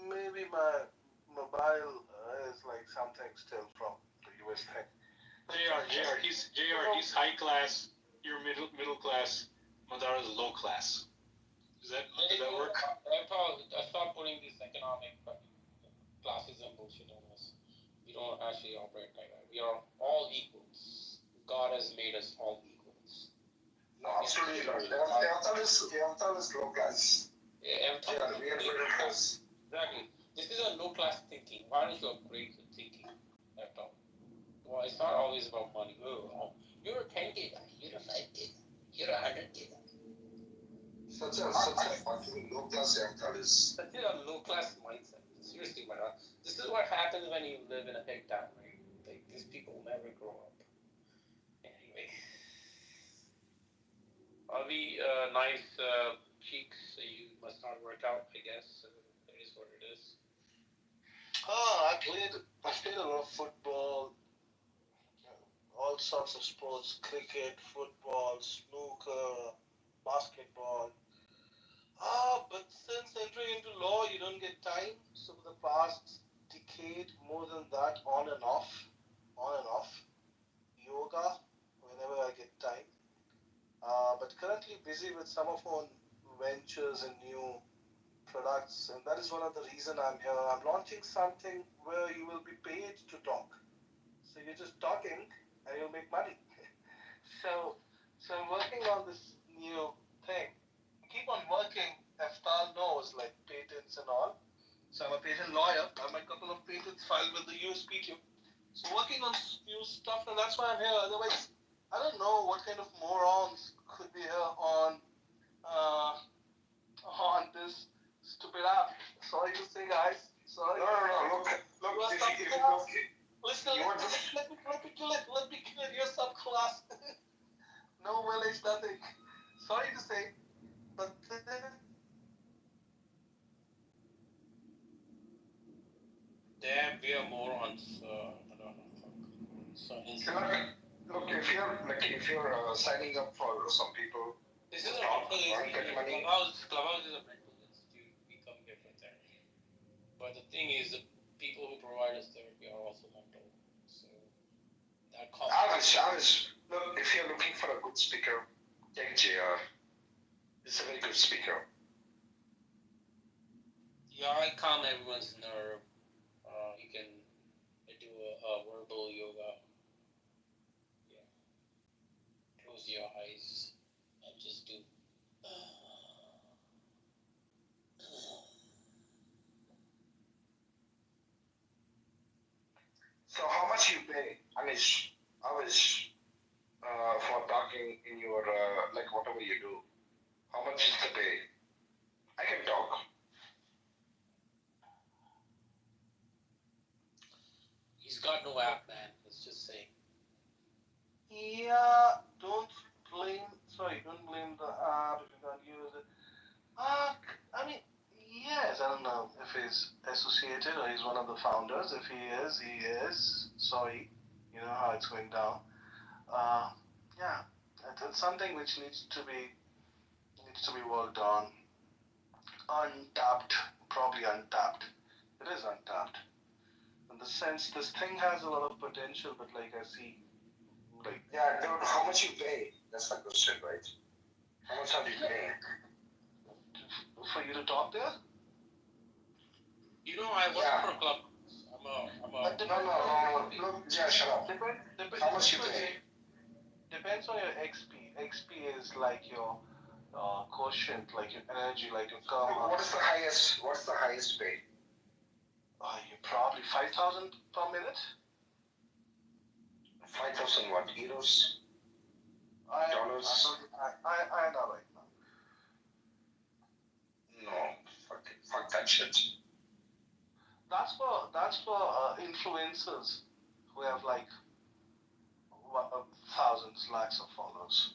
Maybe my mobile is like something still from the US thing. JR, he's high class. You're middle class. Madara's low class. Does that work? I stop putting these economic classes and bullshit on us. We don't actually operate like that. We are all equals. God has made us all equals. No, absolutely not. The avatar is low class. Yeah, We are middle class. Exactly. This is a low class thinking. Why don't you upgrade your thinking? Laptop. Well, it's not always about money. Oh, you're a 10K guy. You're a 5K guy. You're a 100K guy. Such a fucking low class avatar is. Such a low class mindset. Seriously, man. This is what happens when you live in a big town, right? Like, these people never grow up. Anyway. Avi, nice cheeks. So you must not work out, I guess. It is what it is. I played a lot of football, all sorts of sports, cricket, football, snooker, basketball. But since entering into law, you don't get time. So for the past decade, more than that, on and off, yoga, whenever I get time. But currently busy with some of our own ventures and new products, and that is one of the reason I'm here. I'm launching something where you will be paid to talk. So you're just talking and you'll make money. so I'm working on this new thing. Keep on working. Eftal knows, like patents and all. So I'm a patent lawyer. I have a couple of patents filed with the USPTO. So working on new stuff, and that's why I'm here. Otherwise, I don't know what kind of morons could be here on this stupid app. Sorry to say, guys. Sorry. No. Look. Listen, let me kill it. Let me kill it. You're subclass. No village, nothing. Sorry to say, but Damn, we are morons. I don't know. So Look, if you're signing up for some people, this is a talk, mental earn that money. Clubhouse is a mental institute. We come here for therapy. But the thing is, the people who provide us therapy are also mental. So that Alice, look, if you're looking for a good speaker, take JR. He's a very good speaker. Yeah, I calm everyone's nerve. You can do a verbal yoga. Yeah. Close your eyes and just do. So how much you pay, Anish, for talking in your, like whatever you do? How much is the pay? I can talk. He's got no app, man. Let's just say. yeah, don't blame the app if you can't use it. I mean, yes, I don't know if he's associated or he's one of the founders. If he is. Sorry, you know how it's going down. Yeah, it's something which needs to be worked on. Untapped, probably untapped. It is untapped. In the sense, this thing has a lot of potential, but like I see, like Yeah, dude, how much you pay? That's the question, right? How much are you paying? for you to talk there. You know, I work for a club. I'm a No. Yeah, shut up. How much you pay? Depends on your XP. XP is like your quotient, like your energy, like your karma. What's the highest pay? You probably 5,000 per minute. 5,000 what? Euros? Dollars? I know right now. No, fuck that shit. That's for influencers who have like thousands, lakhs of followers.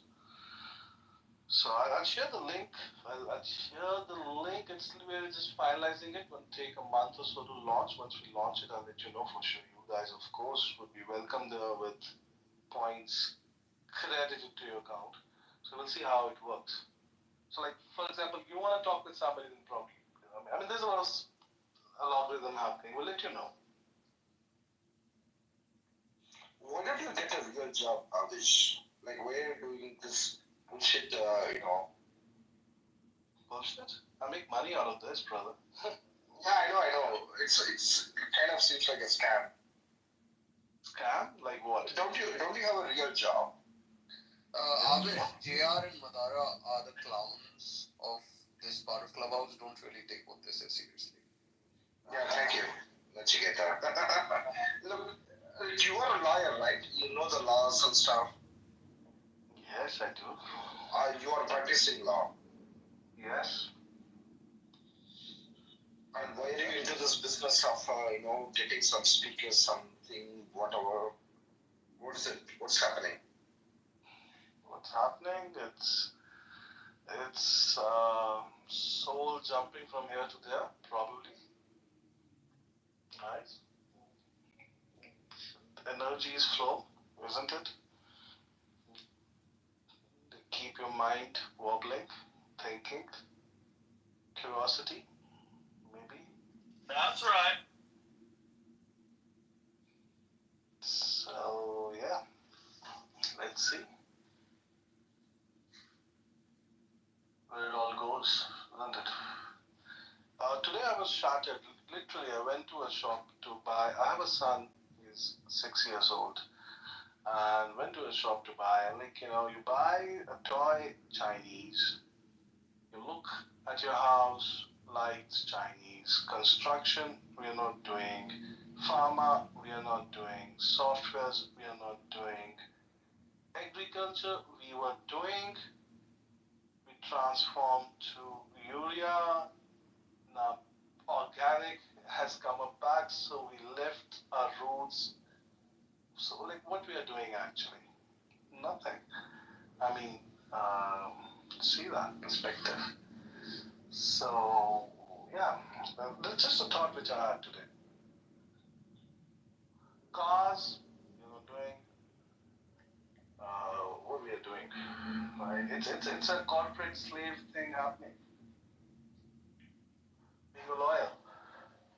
So I'll share the link. I'll share the link. We're just finalizing it. It'll take a month or so to launch. Once we launch it, I'll let you know for sure. You guys, of course, would be welcome there with points credited to your account. So we'll see how it works. So, like for example, you want to talk with somebody, then probably. I mean, there's a lot of algorithm happening. We'll let you know. When did you get a real job, Avish? Like, where are you doing this bullshit, Bullshit? I make money out of this, brother. Yeah, I know. It kind of seems like a scam. Scam? Like what? Don't you have a real job? Abid, JR and Madara are the clowns of this part of Clubhouse. Don't really take what they say seriously. Yeah, thank you. Nachiketa. Look, you are a lawyer, right? You know the laws and stuff. Yes, I do. You are practicing law. Yes. And why are you into this business of, getting some speakers, something, whatever? What is it? What's happening? What's happening? It's soul jumping from here to there, probably. Nice. Energy is flow, isn't it? Keep your mind wobbling, thinking, curiosity, maybe. That's right. So yeah, let's see where it all goes, isn't it? Today I was shattered. Literally, I went to a shop to buy. I have a son. He's 6 years old, and went to a shop to buy. And you buy a toy Chinese. You look at your house, lights Chinese. Construction we are not doing. Pharma we are not doing. Softwares we are not doing. Agriculture we were doing. We transformed to urea. Now organic has come back, so we left our roots. So what we are doing actually? Nothing. I mean, see that perspective. So yeah, that's just a thought which I had today. Cars, doing what we are doing. Right? It's a corporate slave thing happening. Being a lawyer,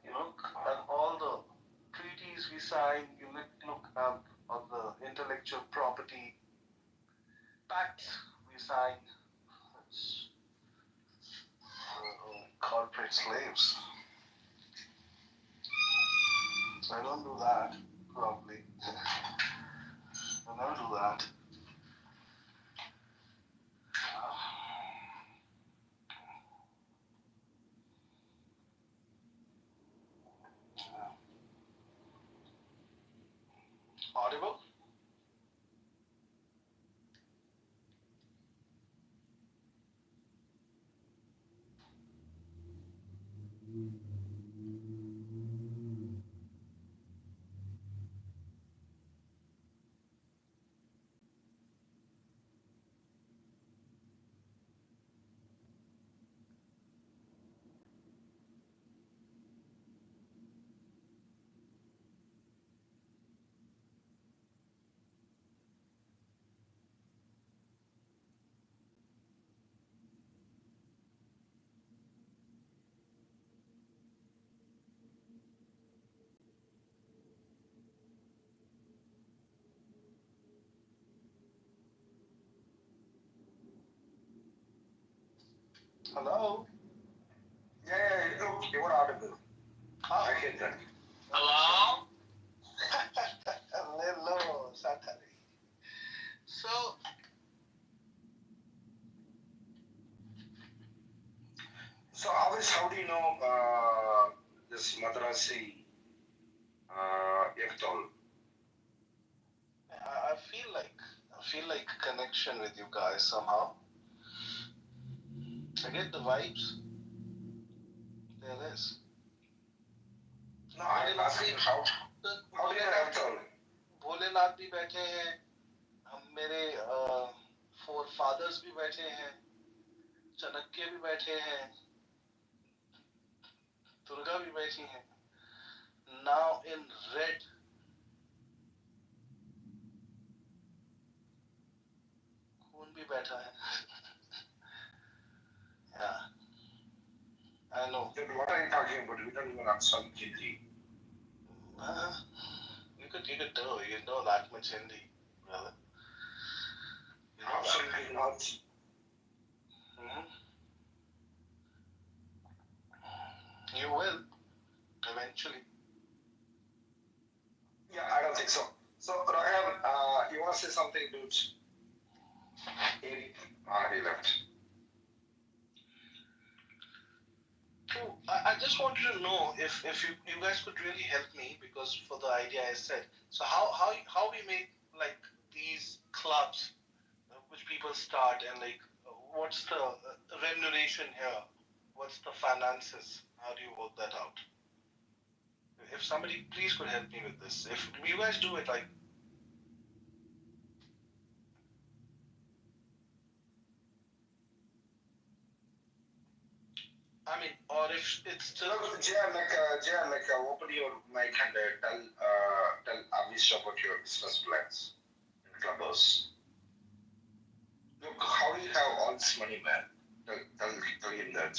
you look at all the treaties we sign. You look at all the intellectual property pacts we sign. It's, corporate slaves. So I don't do that, probably. I'll never do that. Audible? Hello? Yeah, look, you are audible. I hear that. Hello? Avis, how do you know this Madrasi Yachtol? I feel like a connection with you guys somehow. I get the vibes. There is. No, I'm asking how do you know Yachtol? Bholenath भी बैठे हैं, हम मेरे four fathers भी बैठे हैं, चाणक्य भी बैठे हैं, दुर्गा भी बैठी हैं. Now in red, खून भी बैठा है. Yeah, I know. Then what are you talking about? We don't even understand Hindi. You could do. You know that much Hindi, brother. You know Absolutely not. Mm-hmm. You will eventually. Yeah, I don't think so. So, Raghav, you want to say something, dude? He left. So, I just wanted to know if you guys could really help me, because for the idea I said. So how we make like these clubs which people start, and like what's the remuneration here? What's the finances? How do you work that out? If somebody please could help me with this. If you guys do it like I mean, or if it's still. Jay, open your mic and tell Avish about your business plans in Clubhouse. Look, how do you have all this money, man? Tell him that.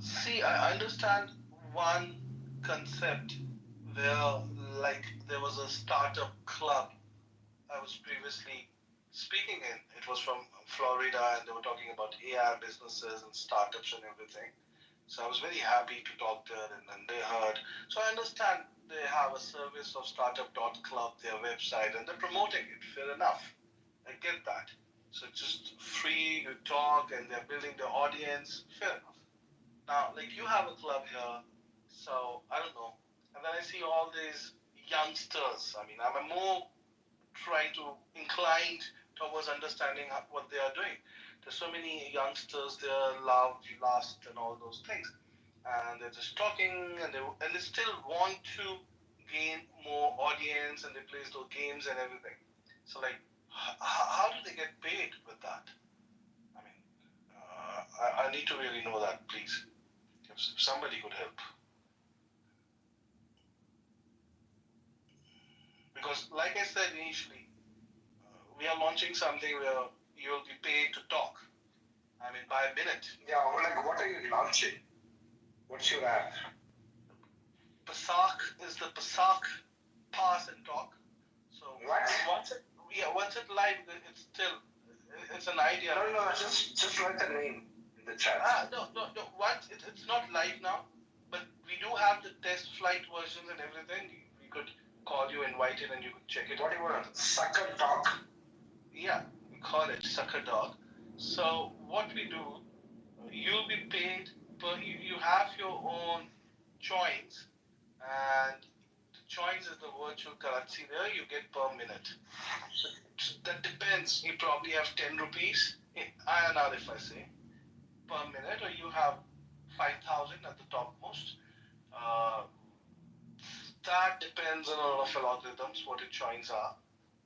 See, I understand one concept where, like, there was a startup club I was previously speaking in. It was from Florida, and they were talking about AI businesses and startups and everything. So I was very happy to talk there, and then they heard. So I understand they have a service of startup.club, their website, and they're promoting it. Fair enough. I get that. So it's just free, you talk, and they're building their audience. Fair enough. Now, like, you have a club here, so I don't know. And then I see all these youngsters. I mean, I'm more trying to inclined towards understanding what they are doing. There's so many youngsters there, love, lust, and all those things, and they're just talking, and they still want to gain more audience, and they play those games and everything. So, like, how do they get paid with that? I mean, I need to really know that, please. If somebody could help. Because, like I said initially, we are launching something where you'll be paid to talk. I mean, by a minute. Yeah, like, what are you launching? What's your app? Pasak is the Pasak Pass and Talk. So what? Once it live, it's an idea. No, just write the name in the chat. No. Once it's not live now, but we do have the test flight versions and everything. We could call you, invite it, and you could check it. What do you want? Sucker Talk? Yeah, we call it Sucker Dog. So what we do, you'll be paid per. You have your own joins, and the joins is the virtual currency there. You get per minute. So that depends. You probably have 10 rupees in INR, if I say, per minute, or you have 5,000 at the topmost. That depends on a lot of algorithms, what your joins are.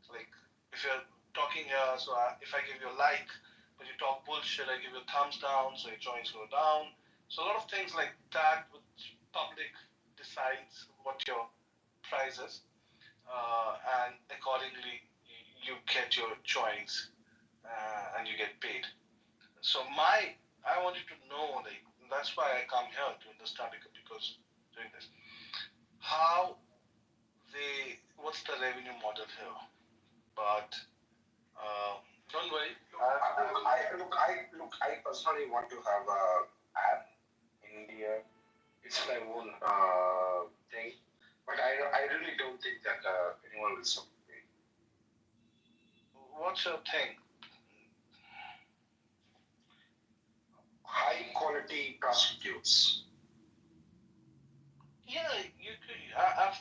Like, if you're talking here, so if I give you a like, but you talk bullshit, I give you a thumbs down, so your joints go down. So a lot of things like that, which public decides what your price is, and accordingly you get your joints, and you get paid. So I wanted to know, like, that's why I come here to understand, because doing this, what's the revenue model here? But don't worry. I personally want to have a app in India. It's my own thing, but I really don't think that anyone will support me. What's your thing? quality prostitutes. Yeah, I've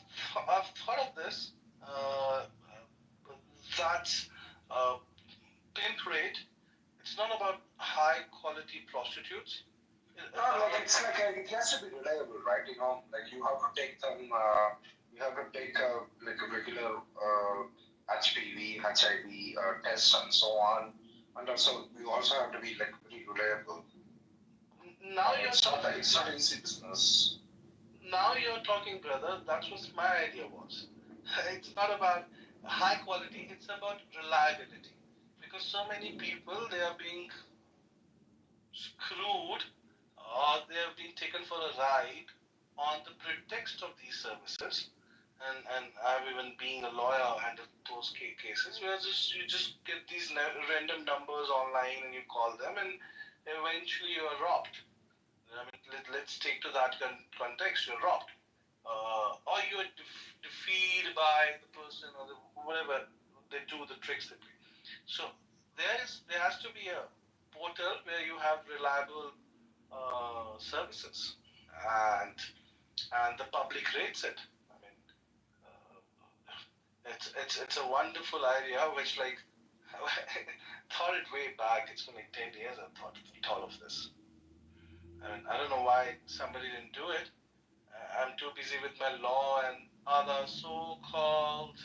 thought of this. That's pimp rate. It's not about high quality prostitutes. No, like it's like it has to be reliable, right? You know, like you have to take them. You have to take like a regular HPV, HIV test, and so on. And also, you also have to be like very reliable. Now you're It's not talking. like it's not easy business. Now you're talking, brother. That's what my idea was. It's not about high quality. It's about reliability. Because so many people they are being screwed, or they have been taken for a ride on the pretext of these services. And I've even been a lawyer handled those cases where you just get these random numbers online and you call them and eventually you are robbed. I mean, let's take to that context. You're robbed, or you are defeated by the person or whatever they do the tricks they play. So there has to be a portal where you have reliable services, and the public rates it. I mean, it's a wonderful idea which like thought it way back. It's been like 10 years I thought of this. I don't know why somebody didn't do it. I'm too busy with my law and other so-called.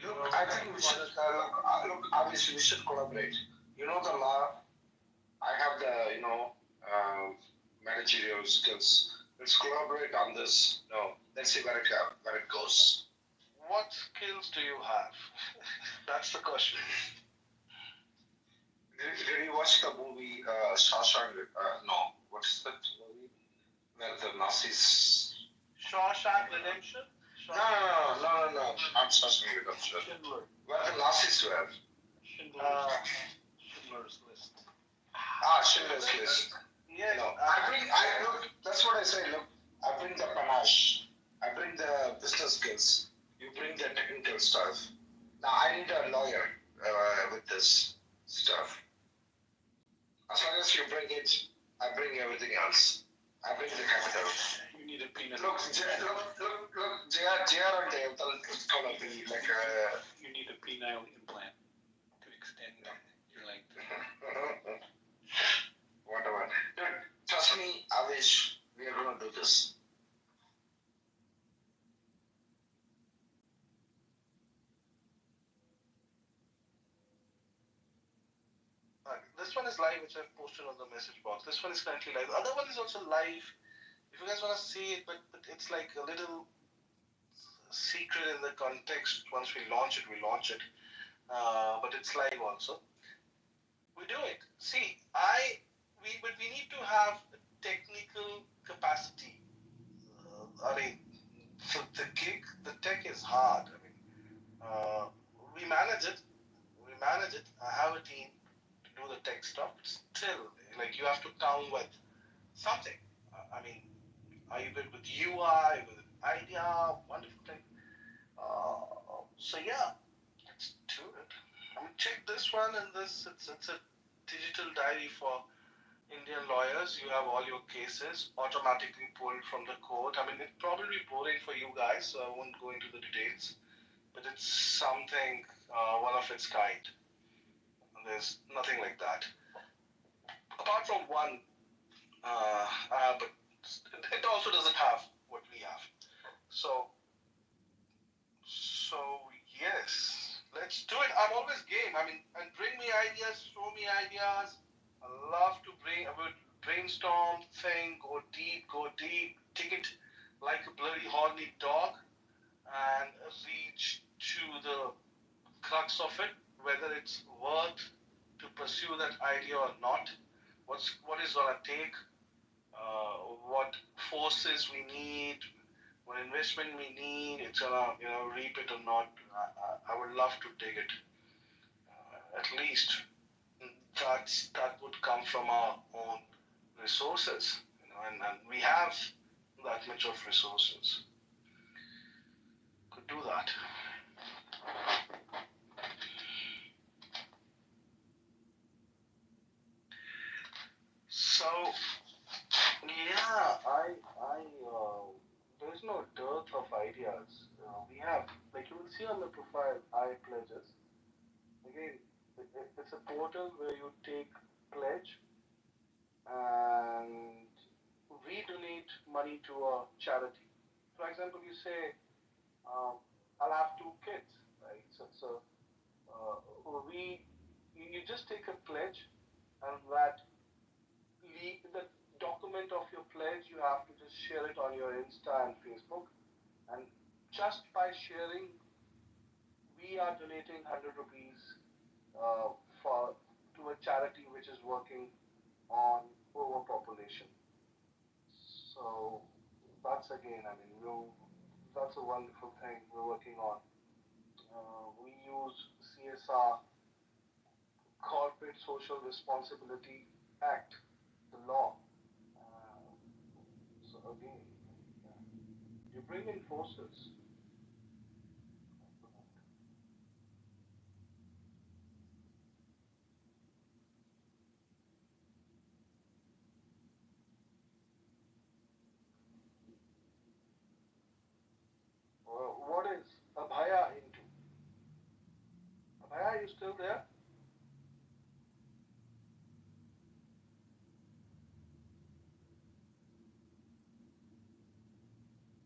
Look, I think we should look. Obviously, we should collaborate. You know the law. I have the managerial skills. Let's collaborate on this. No, let's see where it goes. What skills do you have? That's the question. Did you watch the movie Shawshank? No, what's that movie? Where the Nazis. Shawshank Redemption? No. Not Shawshank Redemption. Schindler. Where the Nazis were. Schindler's List. Schindler's List. Yes. No, look. That's what I say. Look, I bring the panache. I bring the business skills. You bring the technical stuff. Now I need a lawyer with this stuff. As long as you bring it, I bring everything else. I bring the capital. You need a peanut. Look, JR and Devatal is gonna be like a. You need a penile implant to extend your length. Whatever. Dude, trust me, Avish, we are gonna do this. This one is live, which I've posted on the message box. This one is currently live. The other one is also live. If you guys want to see it, but it's like a little secret in the context. Once we launch it, but it's live also. We do it. See, but we need to have technical capacity. I mean, for the gig, the tech is hard. I mean, we manage it. I have a team to do the tech stuff. Still, like you have to come with something. I mean, are you good with UI, with idea, wonderful thing? So yeah, let's do it. I mean, check this one and this. It's a digital diary for Indian lawyers. You have all your cases automatically pulled from the court. I mean, it's probably boring for you guys, so I won't go into the details. But it's something one of its kind. There's nothing like that. Apart from one, but it also doesn't have what we have. So yes, let's do it. I'm always game. I mean, and bring me ideas, show me ideas. I love to brainstorm, think, go deep, take it like a bloody horny dog, and reach to the crux of it, whether it's worth to pursue that idea or not. What is gonna take? What forces we need? What investment we need? It's gonna reap it or not. I would love to take it. At least that would come from our own resources, and we have that much of resources. Could do that. So there's no dearth of ideas. We have, like you will see on the profile, I pledges. Again, it's a portal where you take pledge and we donate money to a charity. For example, you say, I'll have two kids, right? We, you just take a pledge and the document of your pledge, you have to just share it on your Insta and Facebook. And just by sharing, we are donating 100 rupees for to a charity which is working on overpopulation. So that's again, I mean, that's a wonderful thing we're working on. We use CSR, Corporate Social Responsibility Act, the law. So again, yeah, you bring in forces. What is Abhaya into? Abhaya, are you still there?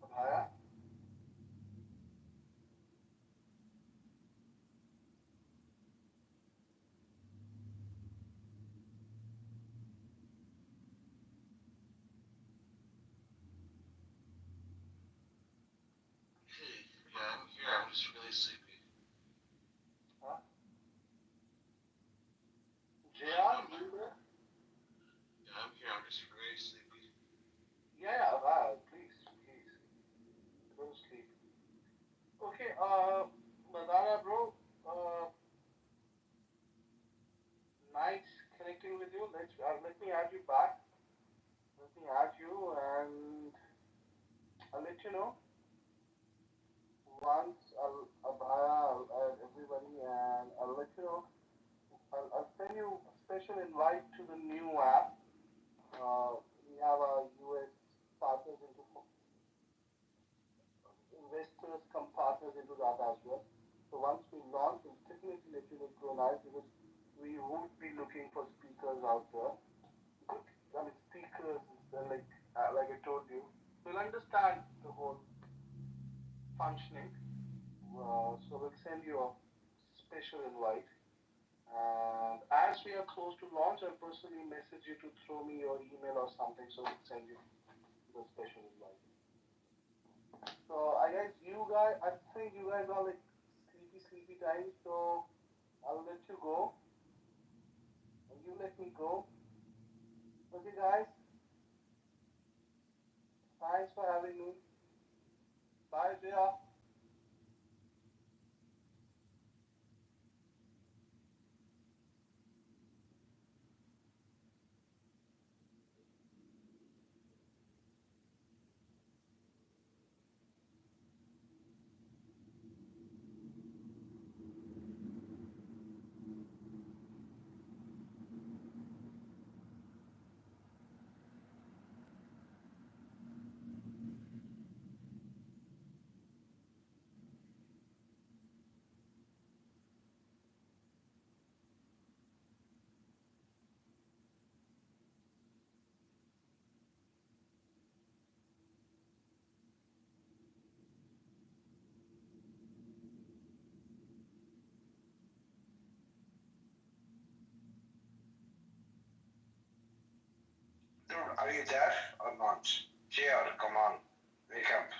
Abhaya? Hey, yeah, I'm here. I'm just really sleepy. Huh? JR, you there? Yeah, I'm here. I'm just very sleepy. Yeah, Abhaya, please. Go to sleep. Okay, Madara, bro, nice connecting with you. Let me add you back. Let me add you and I'll let you know once I'll add everybody and I'll let you know. I'll send you a special invite to the new app. We have our US partners investors come partners into that as well. So once we launch, we'll definitely let you know go live because we would be looking for speakers out there. Good, I mean speakers, like I told you, will understand the whole functioning. So we'll send you a special invite. And as we are close to launch, I'll personally message you to throw me your email or something so we'll send you the special invite. So I guess I think you guys are like sleepy time, so I'll let you go. And you let me go. Okay guys, thanks for having me. Bye, Jaya. Dude, are you there or not? JR, come on. Wake up.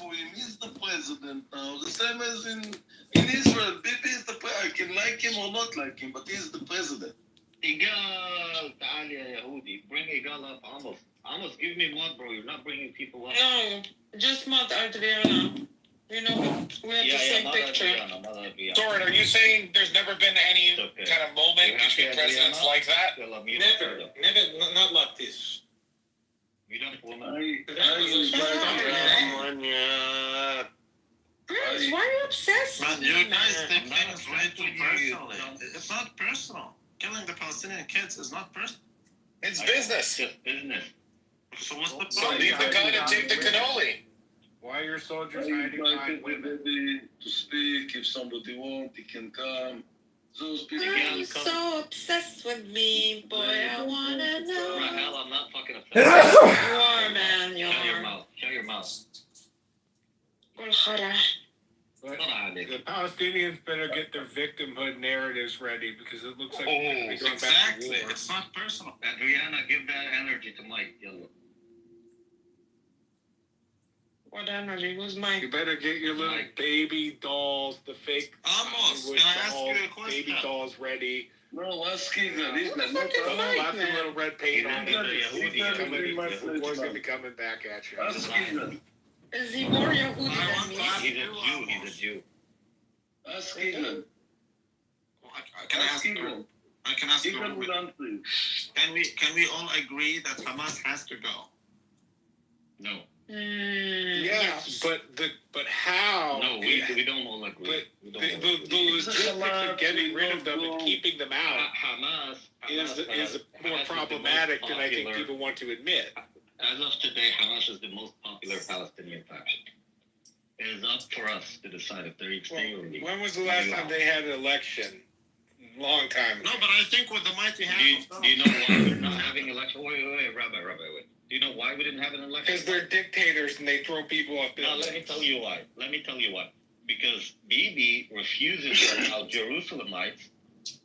for him. He's the president now. The same as in Israel. Bibi is the president. I can like him or not like him, but he's the president. Igal, تعال يا يهودي. Bring Igal up, Amos. Amos, give me mod, bro. You're not bringing people up. No, just mod Adriana. You know, we have the same picture. Soren, are you saying there's never been any kind of moment between presidents like that? Never, not like this. You don't Bruce, why are you obsessed But with you me, guys man? take things way too personally. It's not personal. Killing the Palestinian kids is not personal. It's business. Just business. So what's the So problem? leave the gun and take the cannoli. Why are your soldiers hiding behind women? To speak, if somebody wants, he can come. Those people Why are you so obsessed with me, boy? I wanna know. Rahel, I'm not fucking upset. You are, man. You Shut your are. mouth. Shut your mouth. The Palestinians better get their victimhood narratives ready because it looks like we're going to be going back Exactly. to war. It's not personal. Adriana, give that energy to Mike. Yellow. What energy? Who's Mike? You better get your little baby dolls, the fake Amos, Hollywood can I ask dolls, you a question? baby dolls ready. No, ask Igal. Lots of little red paint on them. Igal, Boy's going to be coming back at you. ask Igal. Is he more Yehudi than me? He's a Jew. He's a Jew. Ask Igal. Can I ask you? I can ask you. Igal will answer you. Can we all agree that Hamas has to go? No. Yes, but how? No, we don't all agree. But the logistics of getting rid of them and keeping them out Hamas is more problematic than I think people want to admit. As of today, Hamas is the most popular Palestinian faction. It is up for us to decide if they're staying or leaving. When was the last time they had an election? Long time ago. No, but I think with the mighty hand Do you know why we're not having election? Wait, Rabbi, wait. Do you know why we didn't have an election? Because they're dictators and they throw people off No, buildings. let me tell you why. Because Bibi refuses to allow Jerusalemites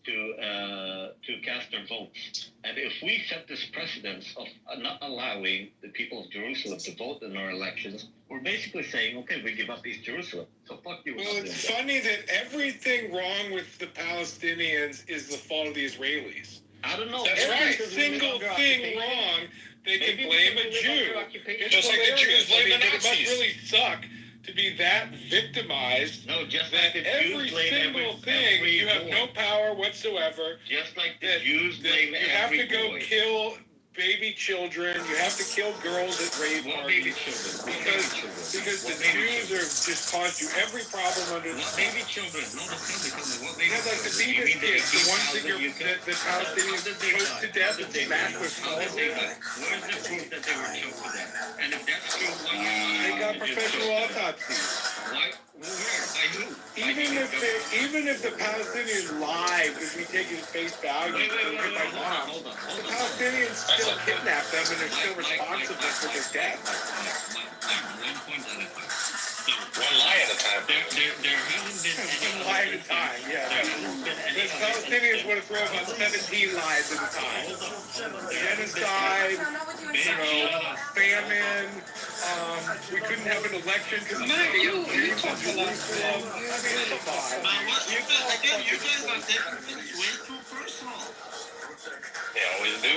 to cast their votes. And if we set this precedence of not allowing the people of Jerusalem to vote in our elections, we're basically saying, okay, we give up East Jerusalem. So fuck you. Well, it's funny that everything wrong with the Palestinians is the fault of the Israelis. I don't know. Every single thing wrong, they can blame a Jew. It's Just like the Jews hilarious. I blame mean, the it must Nazis. really suck to be that victimized. No, just that like the every Jews blame single thing every you have boy. no power whatsoever. Just like the That, Jews that blame you have every to go boy. kill baby children. You have to kill girls at rave What baby parties children? because the Jews have just caused you every problem under the What sun. baby children? No, tell me. What You baby have like the children? Beavis You mean kids, the ones that the Palestinians choked to death and smashed with How did skulls. they die? Where's the proof that they were choked to death? And if that's true, why are you They not got allowed to do professional so? autopsies. Why? Where? By who? Even if the Palestinians lied, if we take it at face value, they're hit by bombs, the Palestinians still kidnap them and are still responsible for their death. One point at a time. So, One lie at a time. there hasn't been any One lie at a time, yeah. The Palestinians would have thrown about 17 lies at a time. Genocide, famine, we couldn't have an election because You Jews talk in a lot. Jerusalem. It's a lie. You guys are taking things way too personal. They always do.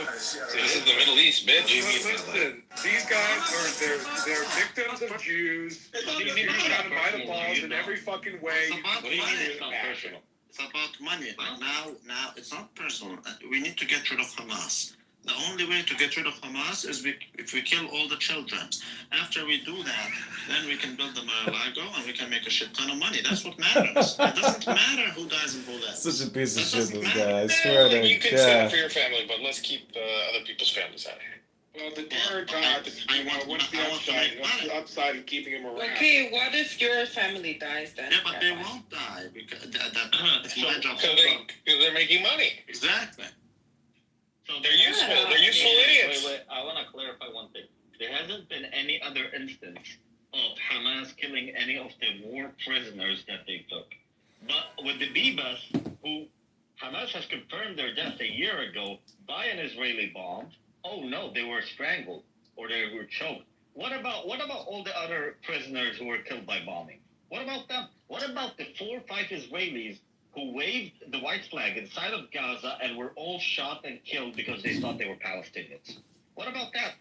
This is the Middle East, bitch. Listen, these guys they're victims of Jews. Jews got them by the balls in every fucking way. It's about You money. can't imagine. It's about money. But now it's not personal. We need to get rid of Hamas. The only way to get rid of Hamas is if we kill all the children. After we do that, then we can build the Mar-a-Lago and we can make a shit ton of money. That's what matters. It doesn't matter who dies and who lives. Such a piece of shit, this matter. guy. I swear to You can stand God. for your family, but let's keep other people's families out of here. Well, the terror god, what's the upside? What's the upside of keeping him around? Okay, what if your family dies then? Yeah, but they won't die because it's my job. Because they're making money. Exactly. So They're useful. They're useful idiots. Wait. I want to clarify one thing. There hasn't been any other instance of Hamas killing any of the war prisoners that they took. But with the Bibas, who Hamas has confirmed their death a year ago by an Israeli bomb, oh no, they were strangled or they were choked. What about all the other prisoners who were killed by bombing? What about them? What about the 4 or 5 Israelis who waved the white flag inside of Gaza and were all shot and killed because they thought they were Palestinians? What about that?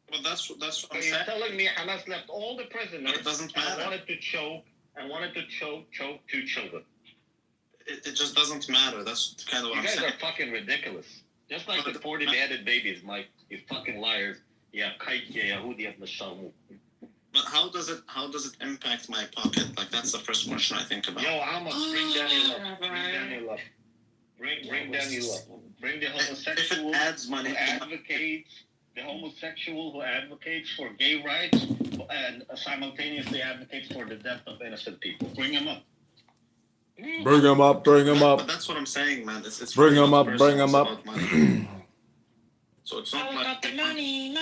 But that's what I'm So you're saying. telling me Hamas left all the prisoners It doesn't and matter. wanted to choke 2 children. It just doesn't matter. That's kind of what You I'm guys saying. are fucking ridiculous. Just like the 40 beheaded babies, Mike. You fucking liars. Yeah, kite, yeah, Yehudi, and Nashamu. But how does it impact my pocket? Like that's the first question I think about. Yo, Amos, bring Daniel up. Bring Daniel up. Bring Daniel up. Bring the homosexual If it adds money who to my- advocates, the homosexual who advocates for gay rights and simultaneously advocates for the death of innocent people. Bring him up. Bring him up. Bring him But up. that's what I'm saying, man. It's Bring really him not up. Bring personal, him it's up. about money. So it's not All like about the money.